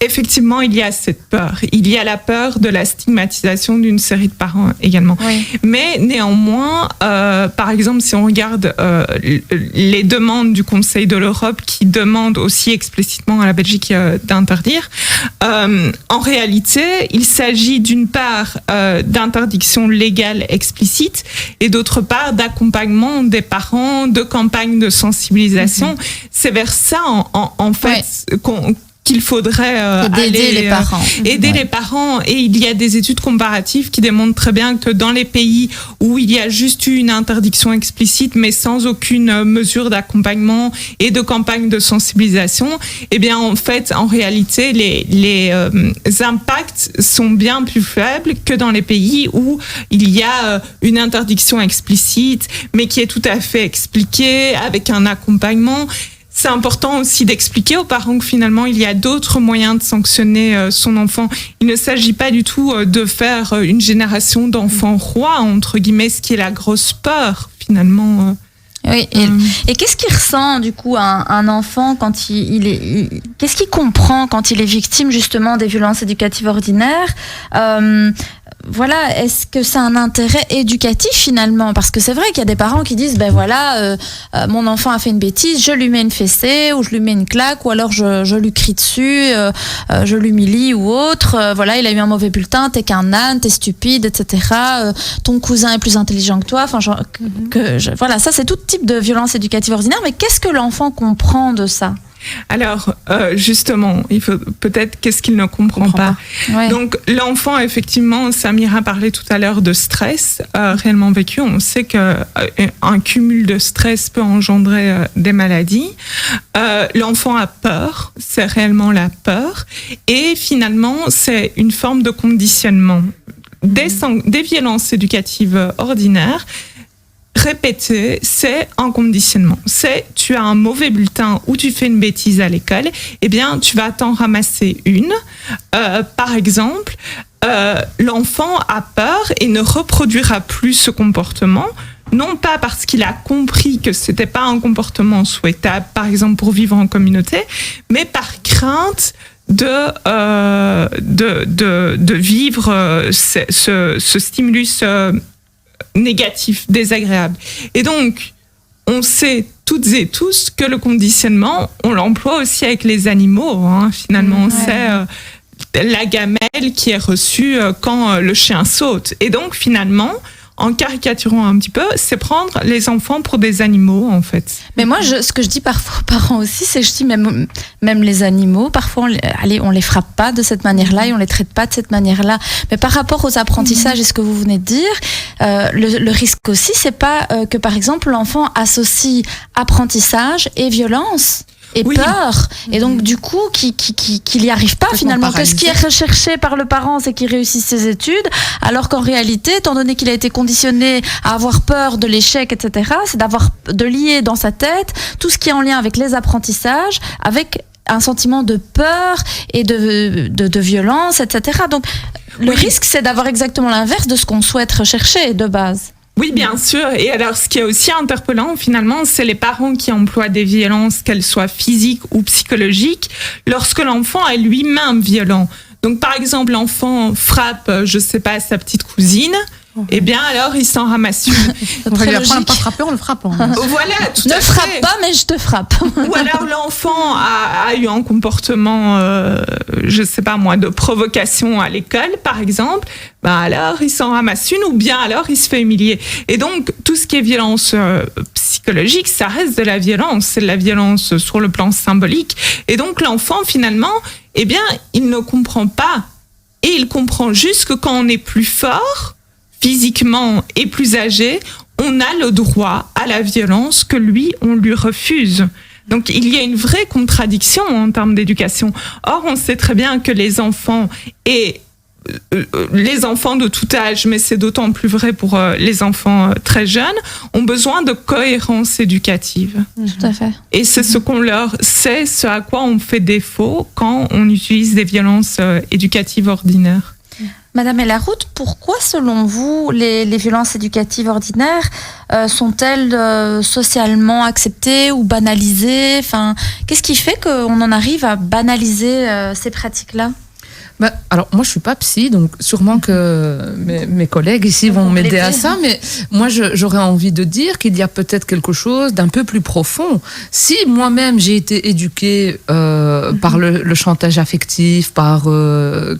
effectivement, il y a cette cette peur. Il y a la peur de la stigmatisation d'une série de parents également. Oui. Mais néanmoins, par exemple, si on regarde les demandes du Conseil de l'Europe qui demandent aussi explicitement à la Belgique d'interdire, en réalité, il s'agit d'une part d'interdiction légale explicite et d'autre part d'accompagnement des parents, de campagnes de sensibilisation. C'est vers ça, en fait, qu'il faudrait aider les parents. Aider les parents. Et il y a des études comparatives qui démontrent très bien que dans les pays où il y a juste eu une interdiction explicite, mais sans aucune mesure d'accompagnement et de campagne de sensibilisation, eh bien, en fait, en réalité, les impacts sont bien plus faibles que dans les pays où il y a une interdiction explicite, mais qui est tout à fait expliquée avec un accompagnement. C'est important aussi d'expliquer aux parents que finalement, il y a d'autres moyens de sanctionner son enfant. Il ne s'agit pas du tout de faire une génération d'enfants rois, entre guillemets, ce qui est la grosse peur, finalement. Oui, et qu'est-ce qu'il ressent, du coup, un enfant quand qu'est-ce qu'il comprend quand il est victime, justement, des violences éducatives ordinaires ? Voilà, est-ce que c'est un intérêt éducatif finalement ? Parce que c'est vrai qu'il y a des parents qui disent, ben voilà, mon enfant a fait une bêtise, je lui mets une fessée, ou je lui mets une claque, ou alors je lui crie dessus, je l'humilie ou autre. Voilà, il a eu un mauvais bulletin, t'es qu'un âne, t'es stupide, etc. Ton cousin est plus intelligent que toi. Enfin, voilà, ça c'est tout type de violence éducative ordinaire. Mais qu'est-ce que l'enfant comprend de ça ? Alors, justement, il faut peut-être qu'est-ce qu'il ne comprend pas. Ouais. Donc, l'enfant, effectivement, Samira parlait tout à l'heure de stress réellement vécu. On sait qu'un cumul de stress peut engendrer des maladies. L'enfant a peur, c'est réellement la peur. Et finalement, c'est une forme de conditionnement. Des violences éducatives ordinaires, répéter, c'est un conditionnement. C'est tu as un mauvais bulletin ou tu fais une bêtise à l'école, eh bien tu vas t'en ramasser une. Par exemple, l'enfant a peur et ne reproduira plus ce comportement, non pas parce qu'il a compris que c'était pas un comportement souhaitable, par exemple pour vivre en communauté, mais par crainte de vivre ce stimulus négatif, désagréable. Et donc, on sait toutes et tous que le conditionnement, on l'emploie aussi avec les animaux. Finalement, c'est la gamelle qui est reçue quand le chien saute. Et donc, finalement, en caricaturant un petit peu, c'est prendre les enfants pour des animaux, en fait. Mais moi, ce que je dis parfois aux parents aussi, c'est que je dis même les animaux, parfois, on les frappe pas de cette manière-là et on les traite pas de cette manière-là. Mais par rapport aux apprentissages et ce que vous venez de dire, le risque aussi, c'est pas que, par exemple, l'enfant associe apprentissage et violence. Et peur, et donc du coup qu'il n'y arrive pas finalement, que ce qui est recherché par le parent c'est qu'il réussisse ses études, alors qu'en réalité, étant donné qu'il a été conditionné à avoir peur de l'échec, etc., c'est de lier dans sa tête tout ce qui est en lien avec les apprentissages, avec un sentiment de peur et de violence, etc. Donc le risque c'est d'avoir exactement l'inverse de ce qu'on souhaite rechercher de base. Oui, bien sûr. Et alors, ce qui est aussi interpellant, finalement, c'est les parents qui emploient des violences, qu'elles soient physiques ou psychologiques, lorsque l'enfant est lui-même violent. Donc, par exemple, l'enfant frappe, je sais pas, sa petite cousine. Eh bien, alors, il s'en ramasse une. On va lui apprendre à pas frapper, on le frappe. Voilà, tout à fait. Ne frappe pas, mais je te frappe. Ou alors, l'enfant a eu un comportement, je sais pas moi, de provocation à l'école, par exemple. Ben alors, il s'en ramasse une, ou bien alors, il se fait humilier. Et donc, tout ce qui est violence psychologique, ça reste de la violence. C'est de la violence sur le plan symbolique. Et donc, l'enfant, finalement, eh bien, il ne comprend pas. Et il comprend juste que quand on est plus fort, physiquement et plus âgé, on a le droit à la violence que lui, on lui refuse. Donc, il y a une vraie contradiction en termes d'éducation. Or, on sait très bien que les enfants de tout âge, mais c'est d'autant plus vrai pour les enfants très jeunes, ont besoin de cohérence éducative. Tout à fait. Et c'est c'est ce à quoi on fait défaut quand on utilise des violences éducatives ordinaires. Madame Elaroute, pourquoi, selon vous, les violences éducatives ordinaires sont-elles socialement acceptées ou banalisées ? Enfin, qu'est-ce qui fait qu'on en arrive à banaliser ces pratiques-là ? Alors, moi, je suis pas psy, donc sûrement que mes collègues ici vont m'aider à ça, mais moi, j'aurais envie de dire qu'il y a peut-être quelque chose d'un peu plus profond. Si moi-même, j'ai été éduquée par le chantage affectif, par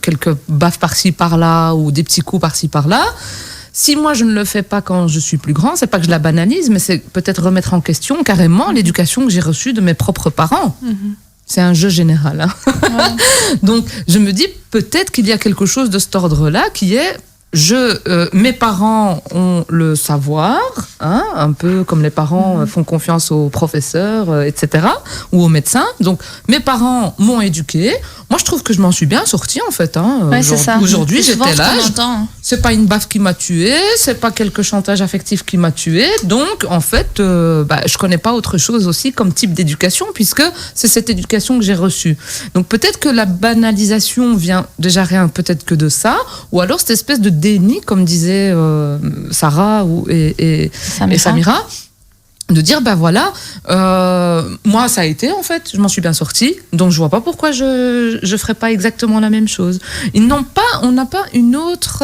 quelques baffes par-ci, par-là, ou des petits coups par-ci, par-là, si moi, je ne le fais pas quand je suis plus grand, c'est pas que je la banalise, mais c'est peut-être remettre en question carrément l'éducation que j'ai reçue de mes propres parents. C'est un jeu général. Hein. Ouais. Donc, je me dis peut-être qu'il y a quelque chose de cet ordre-là qui est mes parents ont le savoir, hein, un peu comme les parents font confiance aux professeurs, etc., ou aux médecins. Donc, mes parents m'ont éduquée. Moi, je trouve que je m'en suis bien sortie, en fait. Hein. Ouais, c'est ça. Aujourd'hui, j'étais là. C'est pas une baffe qui m'a tuée, c'est pas quelque chantage affectif qui m'a tuée. Donc, en fait, je connais pas autre chose aussi comme type d'éducation, puisque c'est cette éducation que j'ai reçue. Donc, peut-être que la banalisation vient déjà rien, peut-être que de ça, ou alors cette espèce de déni, comme disait Sarah et Samira, de dire moi ça a été en fait, je m'en suis bien sortie, donc je vois pas pourquoi je ferais pas exactement la même chose. On n'a pas une autre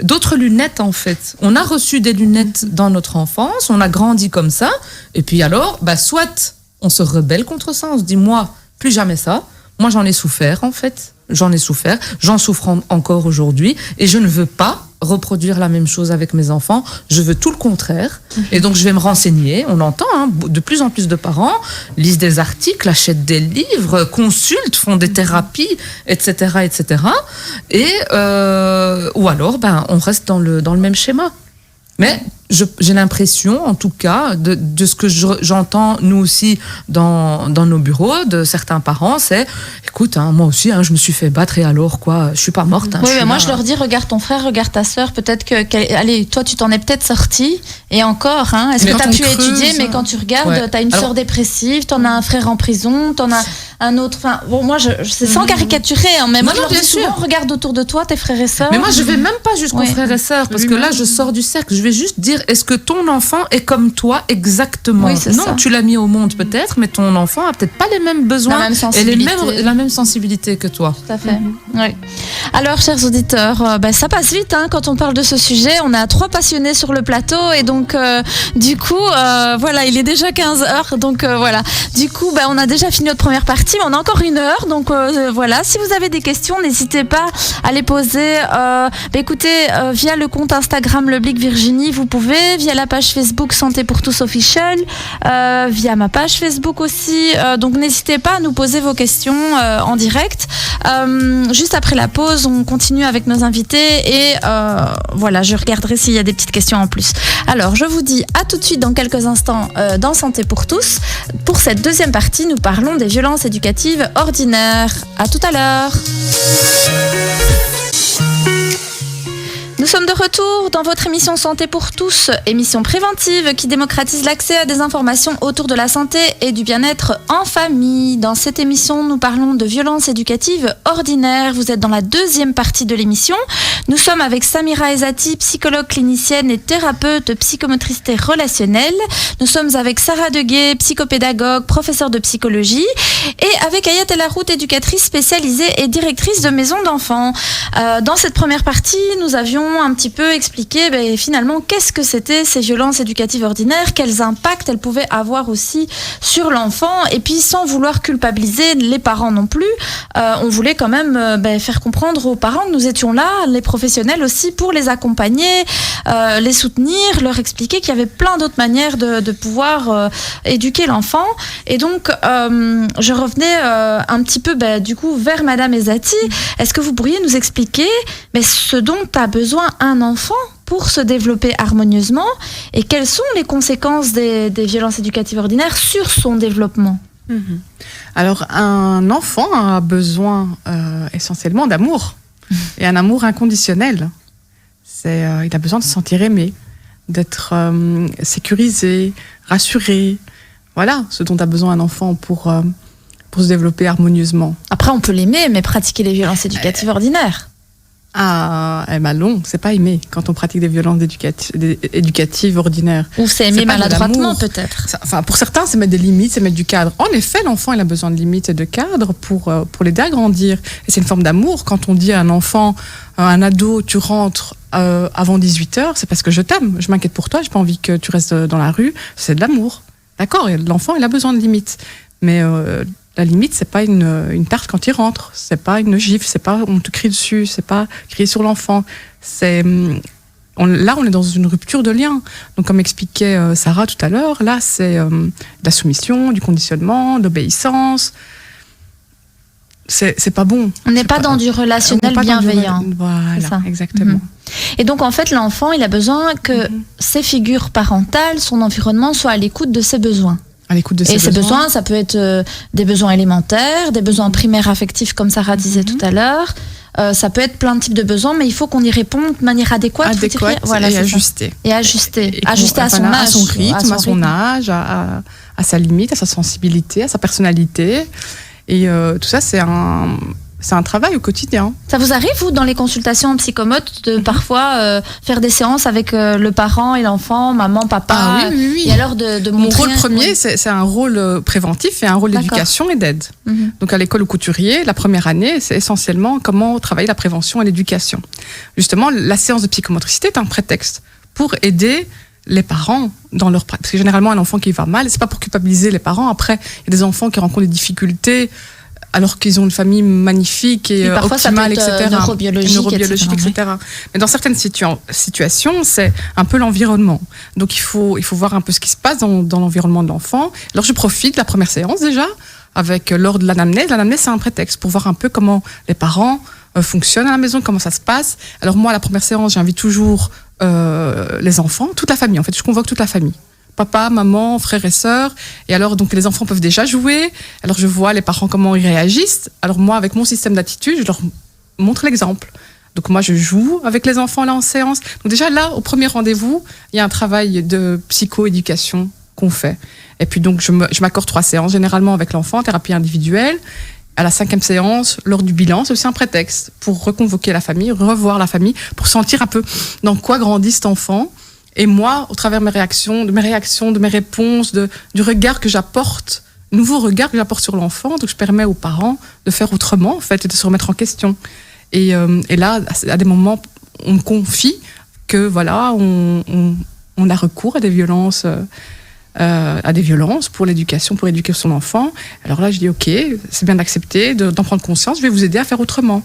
d'autres lunettes en fait. On a reçu des lunettes dans notre enfance, on a grandi comme ça, et puis alors soit on se rebelle contre ça, on se dit moi plus jamais ça. Moi j'en ai souffert en fait. J'en souffre encore aujourd'hui, et je ne veux pas reproduire la même chose avec mes enfants, je veux tout le contraire, et donc je vais me renseigner. On entend, hein, de plus en plus de parents lisent des articles, achètent des livres, consultent, font des thérapies, etc., et ou alors on reste dans le même schéma. Mais j'ai l'impression, en tout cas, de ce que j'entends nous aussi dans nos bureaux, de certains parents, c'est écoute, hein, moi aussi, hein, je me suis fait battre, et alors quoi, je suis pas morte. Hein, oui, mais moi je leur dis, regarde ton frère, regarde ta sœur, peut-être allez, toi tu t'en es peut-être sortie, et encore, hein, est-ce que tu as pu étudier, mais quand tu regardes, tu as une sœur dépressive, tu en as un frère en prison, tu en as un autre, enfin, bon, moi c'est sans caricaturer, hein, mais moi je leur dis souvent, regarde autour de toi tes frères et sœurs. Mais moi je vais même pas jusqu'aux frères et sœurs, parce que là je sors du cercle, je vais juste dire, est-ce que ton enfant est comme toi exactement? Non, tu l'as mis au monde peut-être, mais ton enfant a peut-être pas les mêmes besoins et la même sensibilité que toi. Tout à fait. Oui. Alors, chers auditeurs, ça passe vite hein, quand on parle de ce sujet. On a 3 passionnés sur le plateau, et donc du coup, voilà, il est déjà 15h, donc voilà. Du coup, on a déjà fini notre première partie, mais on a encore 1 heure, donc voilà. Si vous avez des questions, n'hésitez pas à les poser. Écoutez, via le compte Instagram Le Blic Virginie, vous pouvez, via la page Facebook Santé pour tous officiel, via ma page Facebook aussi. Donc n'hésitez pas à nous poser vos questions en direct. Juste après la pause, on continue avec nos invités, et voilà, je regarderai s'il y a des petites questions en plus. Alors, je vous dis à tout de suite dans quelques instants dans Santé pour tous. Pour cette deuxième partie, nous parlons des violences éducatives ordinaires. À tout à l'heure. Nous sommes de retour dans votre émission Santé pour tous, émission préventive qui démocratise l'accès à des informations autour de la santé et du bien-être en famille. Dans cette émission, nous parlons de violences éducatives ordinaires. Vous êtes dans la deuxième partie de l'émission. Nous sommes avec Samira Ezati, psychologue clinicienne et thérapeute psychomotricité relationnelle. Nous sommes avec Sarah Deguet, psychopédagogue, professeure de psychologie, et avec Ayat Elarout, éducatrice spécialisée et directrice de maison d'enfants. Dans cette première partie, nous avions un petit peu expliqué finalement qu'est-ce que c'était ces violences éducatives ordinaires, quels impacts elles pouvaient avoir aussi sur l'enfant, et puis sans vouloir culpabiliser les parents non plus, on voulait quand même faire comprendre aux parents que nous étions là, les professionnels aussi, pour les accompagner, les soutenir, leur expliquer qu'il y avait plein d'autres manières de pouvoir éduquer l'enfant. Et donc je revenais un petit peu du coup vers Madame Ezati. Est-ce que vous pourriez nous expliquer ce dont a besoin un enfant pour se développer harmonieusement, et quelles sont les conséquences des violences éducatives ordinaires sur son développement? Alors, un enfant a besoin essentiellement d'amour, et un amour inconditionnel. Il a besoin de se sentir aimé, d'être sécurisé, rassuré. Voilà ce dont a besoin un enfant pour se développer harmonieusement. Après, on peut l'aimer, mais pratiquer les violences éducatives ordinaires. non, c'est pas aimer quand on pratique des violences éducatives ordinaires. Ou c'est aimer maladroitement peut-être. Enfin, pour certains, c'est mettre des limites, c'est mettre du cadre. En effet, l'enfant, il a besoin de limites et de cadre pour l'aider à grandir. Et c'est une forme d'amour. Quand on dit à un enfant, un ado, tu rentres avant 18h, c'est parce que je t'aime. Je m'inquiète pour toi, j'ai pas envie que tu restes dans la rue. C'est de l'amour. D'accord, l'enfant, il a besoin de limites. Mais la limite, c'est pas une tarte quand il rentre. C'est pas une gifle, c'est pas on te crie dessus, c'est pas crier sur l'enfant. Là, on est dans une rupture de lien. Donc, comme expliquait Sarah tout à l'heure, là, c'est de la soumission, du conditionnement, de l'obéissance. C'est pas bon. On n'est pas dans du relationnel bienveillant. Voilà, exactement. Et donc, en fait, l'enfant, il a besoin que ses figures parentales, son environnement, soient à l'écoute de ses besoins. À l'écoute de ses besoins. Et ces besoins, ça peut être des besoins élémentaires, des besoins primaires affectifs, comme Sarah disait tout à l'heure. Ça peut être plein de types de besoins, mais il faut qu'on y réponde de manière adéquate. Voilà, et ajustée. Et ajuster à son âge. À son rythme, à son âge, à sa limite, à sa sensibilité, à sa personnalité. Et tout ça, c'est un travail au quotidien. Ça vous arrive, vous, dans les consultations en psychomote, de parfois faire des séances avec le parent et l'enfant, maman, papa oui. Et alors de Mon rôle premier, c'est un rôle préventif et un rôle d'éducation et d'aide. Donc à l'école au couturier, la première année, c'est essentiellement comment travailler la prévention et l'éducation. Justement, la séance de psychomotricité est un prétexte pour aider les parents dans leur pratique. Parce que généralement, un enfant qui va mal, c'est pas pour culpabiliser les parents. Après, il y a des enfants qui rencontrent des difficultés alors qu'ils ont une famille magnifique et optimale, etc. Neurobiologique, etc. Mais dans certaines situations, c'est un peu l'environnement. Donc il faut voir un peu ce qui se passe dans l'environnement de l'enfant. Alors je profite de la première séance déjà, lors de l'anamnèse. L'anamnèse, c'est un prétexte pour voir un peu comment les parents fonctionnent à la maison, comment ça se passe. Alors moi, à la première séance, j'invite toujours les enfants, toute la famille. En fait, je convoque toute la famille. Papa, maman, frères et sœurs. Et alors, donc, les enfants peuvent déjà jouer. Alors, je vois les parents comment ils réagissent. Alors, moi, avec mon système d'attitude, je leur montre l'exemple. Donc, moi, je joue avec les enfants là en séance. Donc, déjà, là, au premier rendez-vous, il y a un travail de psycho-éducation qu'on fait. Et puis, donc, je m'accorde 3 séances, généralement avec l'enfant, thérapie individuelle. À la 5e séance, lors du bilan, c'est aussi un prétexte pour reconvoquer la famille, revoir la famille, pour sentir un peu dans quoi grandit cet enfant. Et moi, au travers de mes réactions, de mes réponses, du regard que j'apporte, nouveau regard que j'apporte sur l'enfant, donc je permets aux parents de faire autrement, en fait, et de se remettre en question. Et là, à des moments, on me confie que, voilà, on a recours à des violences, pour l'éducation, pour éduquer son enfant. Alors là, je dis, OK, c'est bien d'accepter, d'en prendre conscience, je vais vous aider à faire autrement.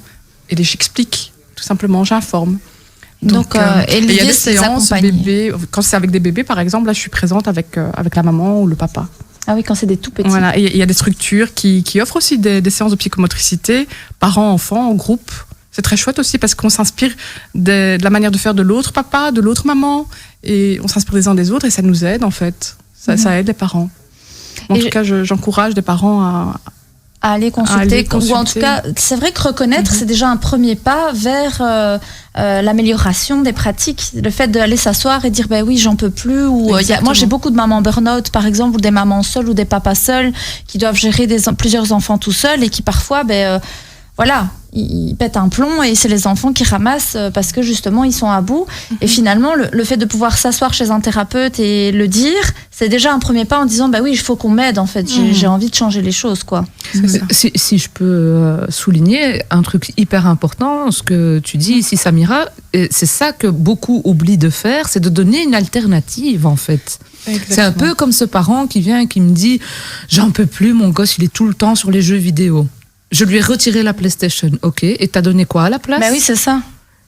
Et j'explique, tout simplement, j'informe. Donc et il y a des séances bébés. Quand c'est avec des bébés, par exemple, là, je suis présente avec la maman ou le papa. Ah oui, quand c'est des tout petits. Voilà, et il y a des structures qui offrent aussi des séances de psychomotricité, parents, enfants, en groupe. C'est très chouette aussi parce qu'on s'inspire de la manière de faire de l'autre papa, de l'autre maman, et on s'inspire des uns des autres et ça nous aide en fait. Ça aide les parents. En tout cas, j'encourage des parents à aller consulter. Ou en tout cas, c'est vrai que reconnaître, c'est déjà un premier pas vers l'amélioration des pratiques. Le fait d'aller s'asseoir et dire, ben oui, j'en peux plus. Ou moi, j'ai beaucoup de mamans burn-out, par exemple, ou des mamans seules ou des papas seuls qui doivent gérer plusieurs enfants tout seuls et qui parfois, voilà, ils pètent un plomb et c'est les enfants qui ramassent parce que justement ils sont à bout. Et finalement, le fait de pouvoir s'asseoir chez un thérapeute et le dire, c'est déjà un premier pas en disant bah oui, il faut qu'on m'aide en fait. J'ai envie de changer les choses quoi. Si je peux souligner un truc hyper important, ce que tu dis ici Samira, c'est ça que beaucoup oublient de faire, c'est de donner une alternative en fait. Exactement. C'est un peu comme ce parent qui vient et qui me dit j'en peux plus, mon gosse il est tout le temps sur les jeux vidéo. Je lui ai retiré la PlayStation, ok. Et t'as donné quoi à la place ? Bah oui, c'est ça.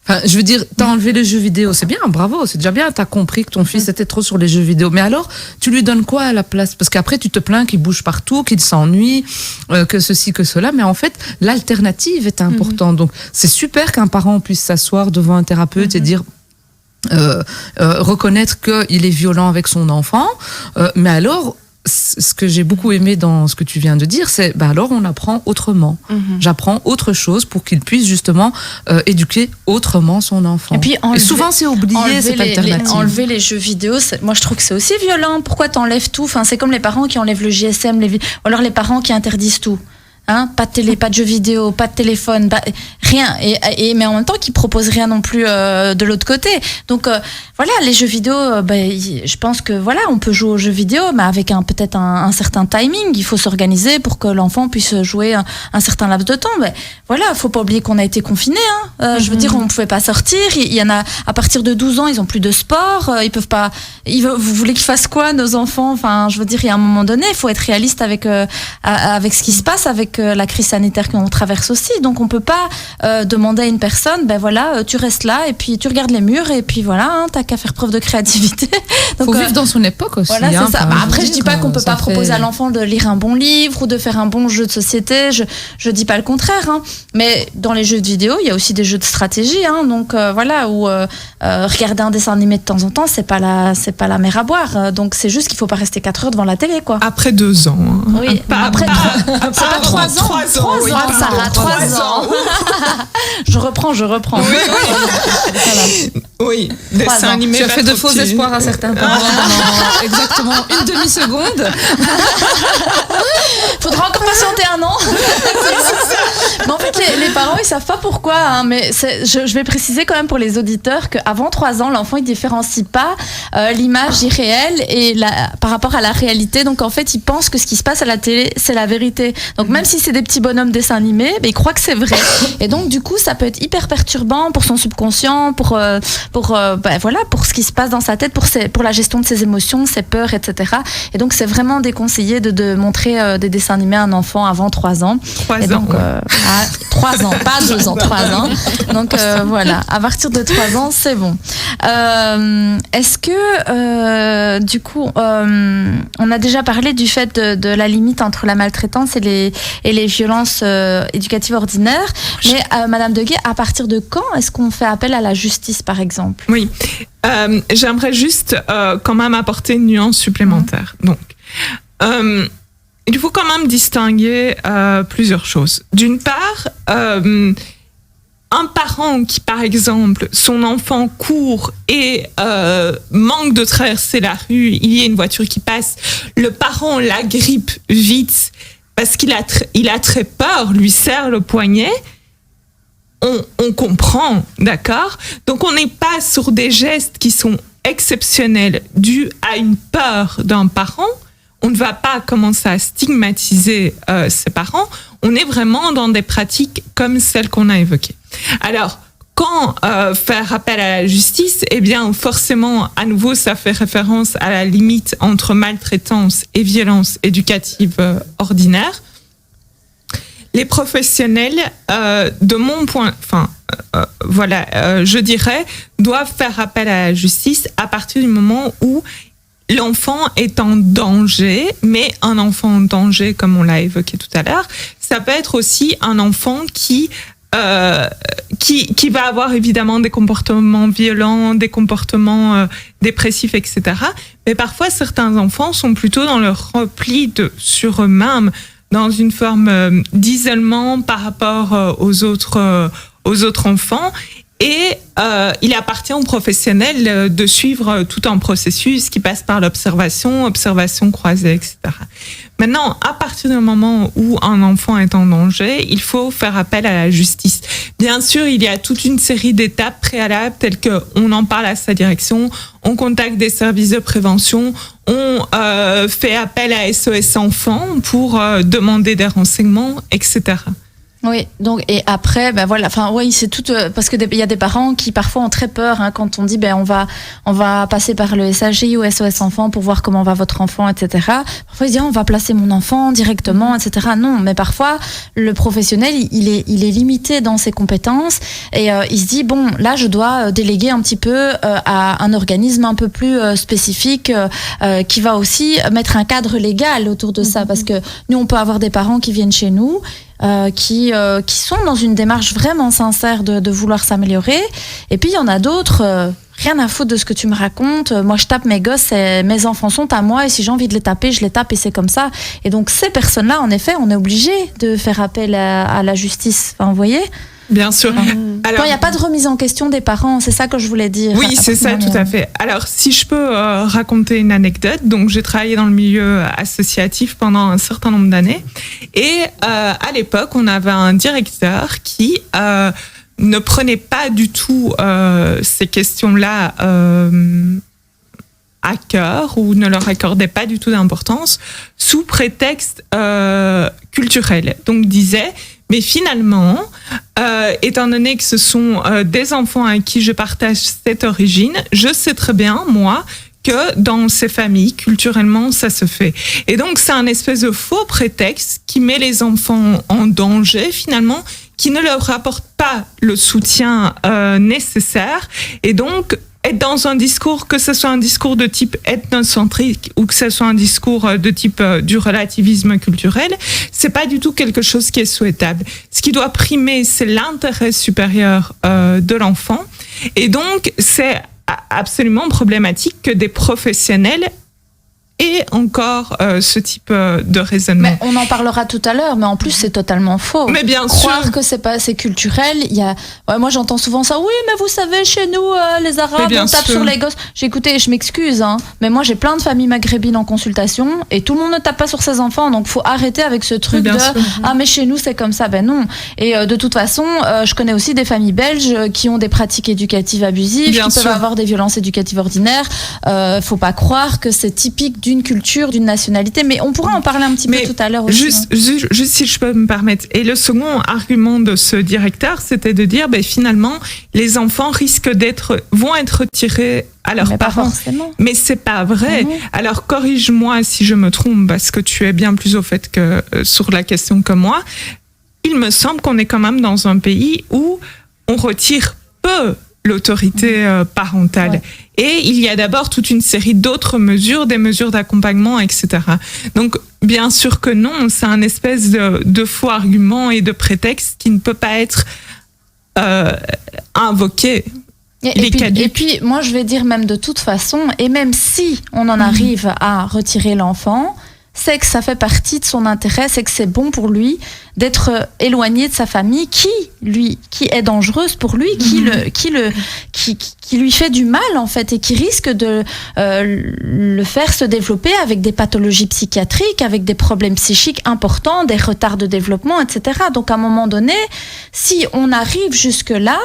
Enfin, je veux dire, t'as enlevé les jeux vidéo, c'est bien, bravo, c'est déjà bien, t'as compris que ton fils était trop sur les jeux vidéo. Mais alors, tu lui donnes quoi à la place ? Parce qu'après, tu te plains qu'il bouge partout, qu'il s'ennuie, que ceci, que cela. Mais en fait, l'alternative est importante. Donc, c'est super qu'un parent puisse s'asseoir devant un thérapeute et dire... reconnaître qu'il est violent avec son enfant. Mais alors... Ce que j'ai beaucoup aimé dans ce que tu viens de dire, c'est alors on apprend autrement. J'apprends autre chose pour qu'il puisse justement éduquer autrement son enfant. Et souvent c'est oublié cette alternative. Enlever les jeux vidéo, moi je trouve que c'est aussi violent. Pourquoi t'enlèves tout ? Enfin, c'est comme les parents qui enlèvent le GSM, ou alors les parents qui interdisent tout. Pas de télé, pas de jeux vidéo, pas de téléphone, rien. Mais en même temps, qui proposent rien non plus de l'autre côté. Donc voilà, les jeux vidéo, je pense que voilà, on peut jouer aux jeux vidéo, mais avec peut-être un certain timing. Il faut s'organiser pour que l'enfant puisse jouer un certain laps de temps. Mais voilà, faut pas oublier qu'on a été confinés. Je veux dire, on ne pouvait pas sortir. Il y en a à partir de 12 ans, ils ont plus de sport. Ils peuvent pas. Vous voulez qu'ils fassent quoi, nos enfants? Enfin, je veux dire, il y a un moment donné, il faut être réaliste avec ce qui se passe, avec la crise sanitaire qu'on traverse aussi. Donc, on peut pas demander à une personne, tu restes là et puis tu regardes les murs et puis voilà, t'as qu'à faire preuve de créativité. Donc, faut vivre dans son époque aussi. Voilà, c'est ça. Après, je dis pas qu'on peut pas proposer à l'enfant de lire un bon livre ou de faire un bon jeu de société. Je dis pas le contraire. Mais dans les jeux de vidéo, il y a aussi des jeux de stratégie. Donc voilà, où regarder un dessin animé de temps en temps, c'est pas la mer à boire. Donc c'est juste qu'il faut pas rester 4 heures devant la télé, quoi. Après 2 ans. Oui, après 3 ans. 3 ans, oui, Sarah, 3 ans. Je reprends. Oui, dessin animé. Tu as fait de faux espoirs à certains parents pendant exactement une demi-seconde. Faudra encore patienter 1 an. Mais en fait, les parents, ils savent pas pourquoi. Mais je vais préciser quand même pour les auditeurs qu'avant 3 ans, l'enfant, il différencie pas l'image irréelle et par rapport à la réalité. Donc en fait, il pense que ce qui se passe à la télé, c'est la vérité. Donc même si c'est des petits bonhommes dessins animés, il croit que c'est vrai. Et donc du coup, ça peut être hyper perturbant pour son subconscient, pour ce qui se passe dans sa tête, pour la gestion de ses émotions, ses peurs, etc. Et donc c'est vraiment déconseillé de montrer des dessins animés à un enfant avant 3 ans. 3 ans, pas 2 ans, 3 ans. Donc voilà, à partir de 3 ans, c'est bon. Est-ce que du coup, on a déjà parlé du fait de la limite entre la maltraitance et les violences éducatives ordinaires, mais Madame Deguet, à partir de quand est-ce qu'on fait appel à la justice, par exemple? Oui, j'aimerais juste quand même apporter une nuance supplémentaire. Donc, il faut quand même distinguer plusieurs choses. D'une part, un parent qui, par exemple, son enfant court et manque de traverser la rue, il y a une voiture qui passe, le parent l'agrippe vite parce qu'il a très peur, lui serre le poignet, on comprend, d'accord? Donc on n'est pas sur des gestes qui sont exceptionnels dus à une peur d'un parent. On ne va pas commencer à stigmatiser ses parents. On est vraiment dans des pratiques comme celles qu'on a évoquées. Alors, quand faire appel à la justice, eh bien, forcément, à nouveau, ça fait référence à la limite entre maltraitance et violence éducative ordinaire. Les professionnels, de mon point, je dirais, doivent faire appel à la justice à partir du moment où l'enfant est en danger, mais un enfant en danger, comme on l'a évoqué tout à l'heure, ça peut être aussi un enfant qui va avoir évidemment des comportements violents, des comportements dépressifs, etc. Mais parfois, certains enfants sont plutôt dans leur repli sur eux-mêmes, dans une forme d'isolement par rapport aux autres enfants. Et il appartient aux professionnels de suivre tout un processus qui passe par l'observation croisée, etc. Maintenant, à partir du moment où un enfant est en danger, il faut faire appel à la justice. Bien sûr, il y a toute une série d'étapes préalables telles qu'on en parle à sa direction, on contacte des services de prévention, on fait appel à SOS Enfants pour demander des renseignements, etc. Oui, donc et après c'est tout parce que il y a des parents qui parfois ont très peur quand on dit on va passer par le SAGI ou SOS Enfants pour voir comment va votre enfant, etc. Parfois ils disent on va placer mon enfant directement, etc. Non, mais parfois le professionnel il est limité dans ses compétences et il se dit là je dois déléguer un petit peu à un organisme un peu plus spécifique qui va aussi mettre un cadre légal autour de ça, parce que nous on peut avoir des parents qui viennent chez nous qui sont dans une démarche vraiment sincère de vouloir s'améliorer. Et puis il y en a d'autres, rien à foutre de ce que tu me racontes. Moi je tape mes gosses, mes enfants sont à moi et si j'ai envie de les taper, je les tape et c'est comme ça. Et donc ces personnes-là, en effet, on est obligé de faire appel à la justice. Enfin, vous voyez ? Bien sûr. Alors, quand il n'y a pas de remise en question des parents, c'est ça que je voulais dire. Oui, c'est ça, tout à fait. Alors, si je peux raconter une anecdote, donc j'ai travaillé dans le milieu associatif pendant un certain nombre d'années, et à l'époque, on avait un directeur qui ne prenait pas du tout ces questions-là à cœur ou ne leur accordait pas du tout d'importance sous prétexte culturel. Donc disait, mais finalement, étant donné que ce sont des enfants avec qui je partage cette origine, je sais très bien, moi, que dans ces familles, culturellement, ça se fait. Et donc, c'est un espèce de faux prétexte qui met les enfants en danger, finalement, qui ne leur apporte pas le soutien nécessaire. Et donc, être dans un discours, que ce soit un discours de type ethnocentrique ou que ce soit un discours de type du relativisme culturel, c'est pas du tout quelque chose qui est souhaitable. Ce qui doit primer, c'est l'intérêt supérieur de l'enfant. Et donc, c'est absolument problématique que des professionnels aient encore ce type de raisonnement. Mais on en parlera tout à l'heure, mais en plus c'est totalement faux. Mais bien Croire sûr. que c'est culturel, il y a moi j'entends souvent ça. Oui, mais vous savez, chez nous les Arabes on tape sur les gosses. J'ai écouté, je m'excuse mais moi j'ai plein de familles maghrébines en consultation et tout le monde ne tape pas sur ses enfants, donc faut arrêter avec ce truc mais chez nous c'est comme ça. Ben non. Et de toute façon, je connais aussi des familles belges qui ont des pratiques éducatives abusives, qui peuvent avoir des violences éducatives ordinaires. Faut pas croire que c'est typique d'une culture, d'une nationalité, mais on pourra en parler un petit peu tout à l'heure aussi. Juste si je peux me permettre. Et le second argument de ce directeur, c'était de dire, finalement, les enfants vont être retirés à leurs parents. Mais c'est pas vrai. Alors corrige-moi si je me trompe, parce que tu es bien plus au fait que sur la question que moi. Il me semble qu'on est quand même dans un pays où on retire peu l'autorité parentale. Ouais. Et il y a d'abord toute une série d'autres mesures, des mesures d'accompagnement, etc. Donc, bien sûr que non, c'est un espèce de faux argument et de prétexte qui ne peut pas être invoqué. Et puis, moi, je vais dire même de toute façon, et même si on en arrive à retirer l'enfant, c'est que ça fait partie de son intérêt, c'est que c'est bon pour lui d'être éloigné de sa famille qui est dangereuse pour lui, qui lui fait du mal en fait et qui risque de le faire se développer avec des pathologies psychiatriques, avec des problèmes psychiques importants, des retards de développement, etc. Donc à un moment donné, si on arrive jusque-là,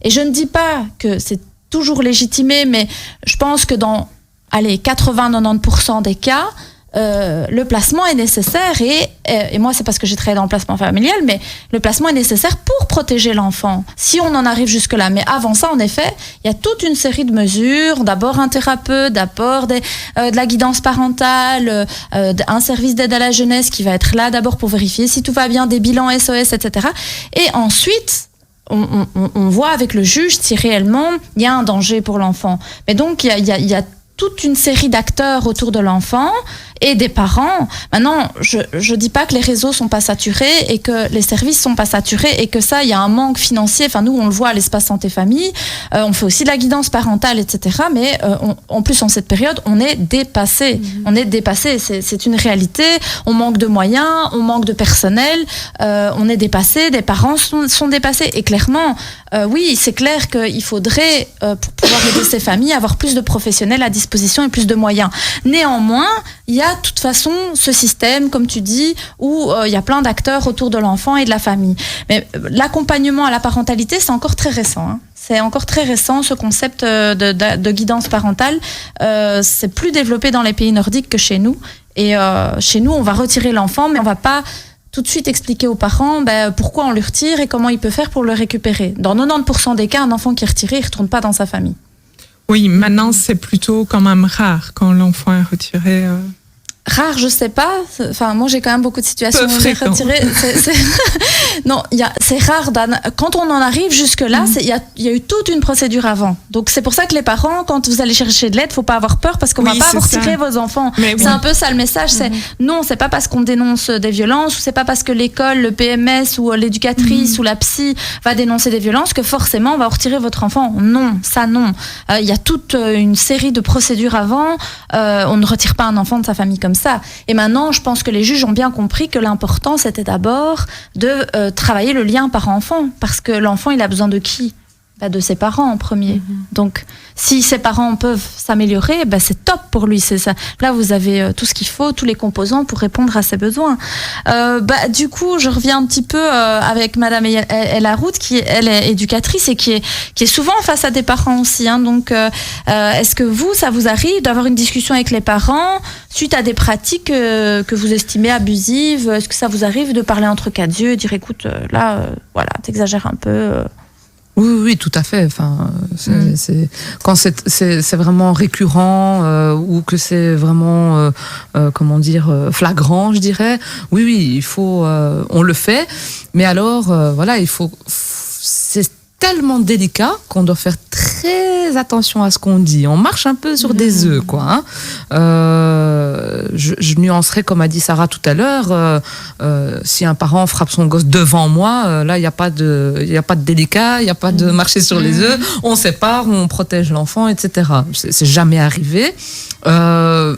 et je ne dis pas que c'est toujours légitimé, mais je pense que dans 80-90% des cas, le placement est nécessaire et moi c'est parce que j'ai travaillé dans le placement familial, mais le placement est nécessaire pour protéger l'enfant si on en arrive jusque là. Mais avant ça, en effet, il y a toute une série de mesures, d'abord un thérapeute, d'abord de la guidance parentale, un service d'aide à la jeunesse qui va être là d'abord pour vérifier si tout va bien, des bilans SOS, etc. Et ensuite on voit avec le juge si réellement il y a un danger pour l'enfant. Mais donc il y a toute une série d'acteurs autour de l'enfant et des parents. Maintenant, je dis pas que les réseaux sont pas saturés et que les services sont pas saturés et que ça, il y a un manque financier. Enfin, nous, on le voit à l'espace santé famille. On fait aussi de la guidance parentale, etc. Mais en plus, en cette période, on est dépassé. On est dépassé. C'est une réalité. On manque de moyens, on manque de personnel. On est dépassé. Des parents sont dépassés. Et clairement, oui, c'est clair qu'il faudrait, pour pouvoir aider ces familles, avoir plus de professionnels à disposition et plus de moyens. Néanmoins, il y a de toute façon ce système, comme tu dis, où il y a plein d'acteurs autour de l'enfant et de la famille. Mais l'accompagnement à la parentalité, c'est encore très récent. Hein. C'est encore très récent, ce concept de guidance parentale. C'est plus développé dans les pays nordiques que chez nous. Et chez nous, on va retirer l'enfant, mais on va pas tout de suite expliquer aux parents pourquoi on le retire et comment il peut faire pour le récupérer. Dans 90% des cas, un enfant qui est retiré, il ne retourne pas dans sa famille. Oui, maintenant, c'est plutôt quand même rare quand l'enfant est retiré. Rare, je sais pas. Enfin, moi, j'ai quand même beaucoup de situations où on est retiré. Non, c'est rare. Quand on en arrive jusque-là, il y a eu toute une procédure avant. Donc, c'est pour ça que les parents, quand vous allez chercher de l'aide, faut pas avoir peur parce qu'on va pas vous retirer vos enfants. C'est un peu ça le message. Non, c'est pas parce qu'on dénonce des violences ou c'est pas parce que l'école, le PMS ou l'éducatrice ou la psy va dénoncer des violences que forcément on va retirer votre enfant. Non, ça non. Il y a toute une série de procédures avant. On ne retire pas un enfant de sa famille comme ça. Et maintenant, je pense que les juges ont bien compris que l'important, c'était d'abord de travailler le lien parent-enfant, parce que l'enfant, il a besoin de qui ? De ses parents en premier. Donc, si ses parents peuvent s'améliorer, c'est top pour lui. C'est ça. Là, vous avez tout ce qu'il faut, tous les composants pour répondre à ses besoins. Du coup, je reviens un petit peu avec Madame El Harout, qui elle est éducatrice et qui est souvent face à des parents aussi. Hein. Donc, est-ce que ça vous arrive d'avoir une discussion avec les parents suite à des pratiques que vous estimez abusives ? Est-ce que ça vous arrive de parler entre quatre yeux et dire, écoute, là, voilà, t'exagères un peu Oui, tout à fait. Enfin, quand c'est vraiment récurrent ou que c'est vraiment, flagrant, je dirais. Oui, il faut, on le fait. Mais alors, c'est tellement délicat qu'on doit faire très attention à ce qu'on dit. On marche un peu sur des œufs, quoi. Hein. Je nuancerai, comme a dit Sarah tout à l'heure, si un parent frappe son gosse devant moi, là, il n'y a pas de délicat, il n'y a pas de marcher sur les œufs. On sépare, on protège l'enfant, etc. C'est jamais arrivé.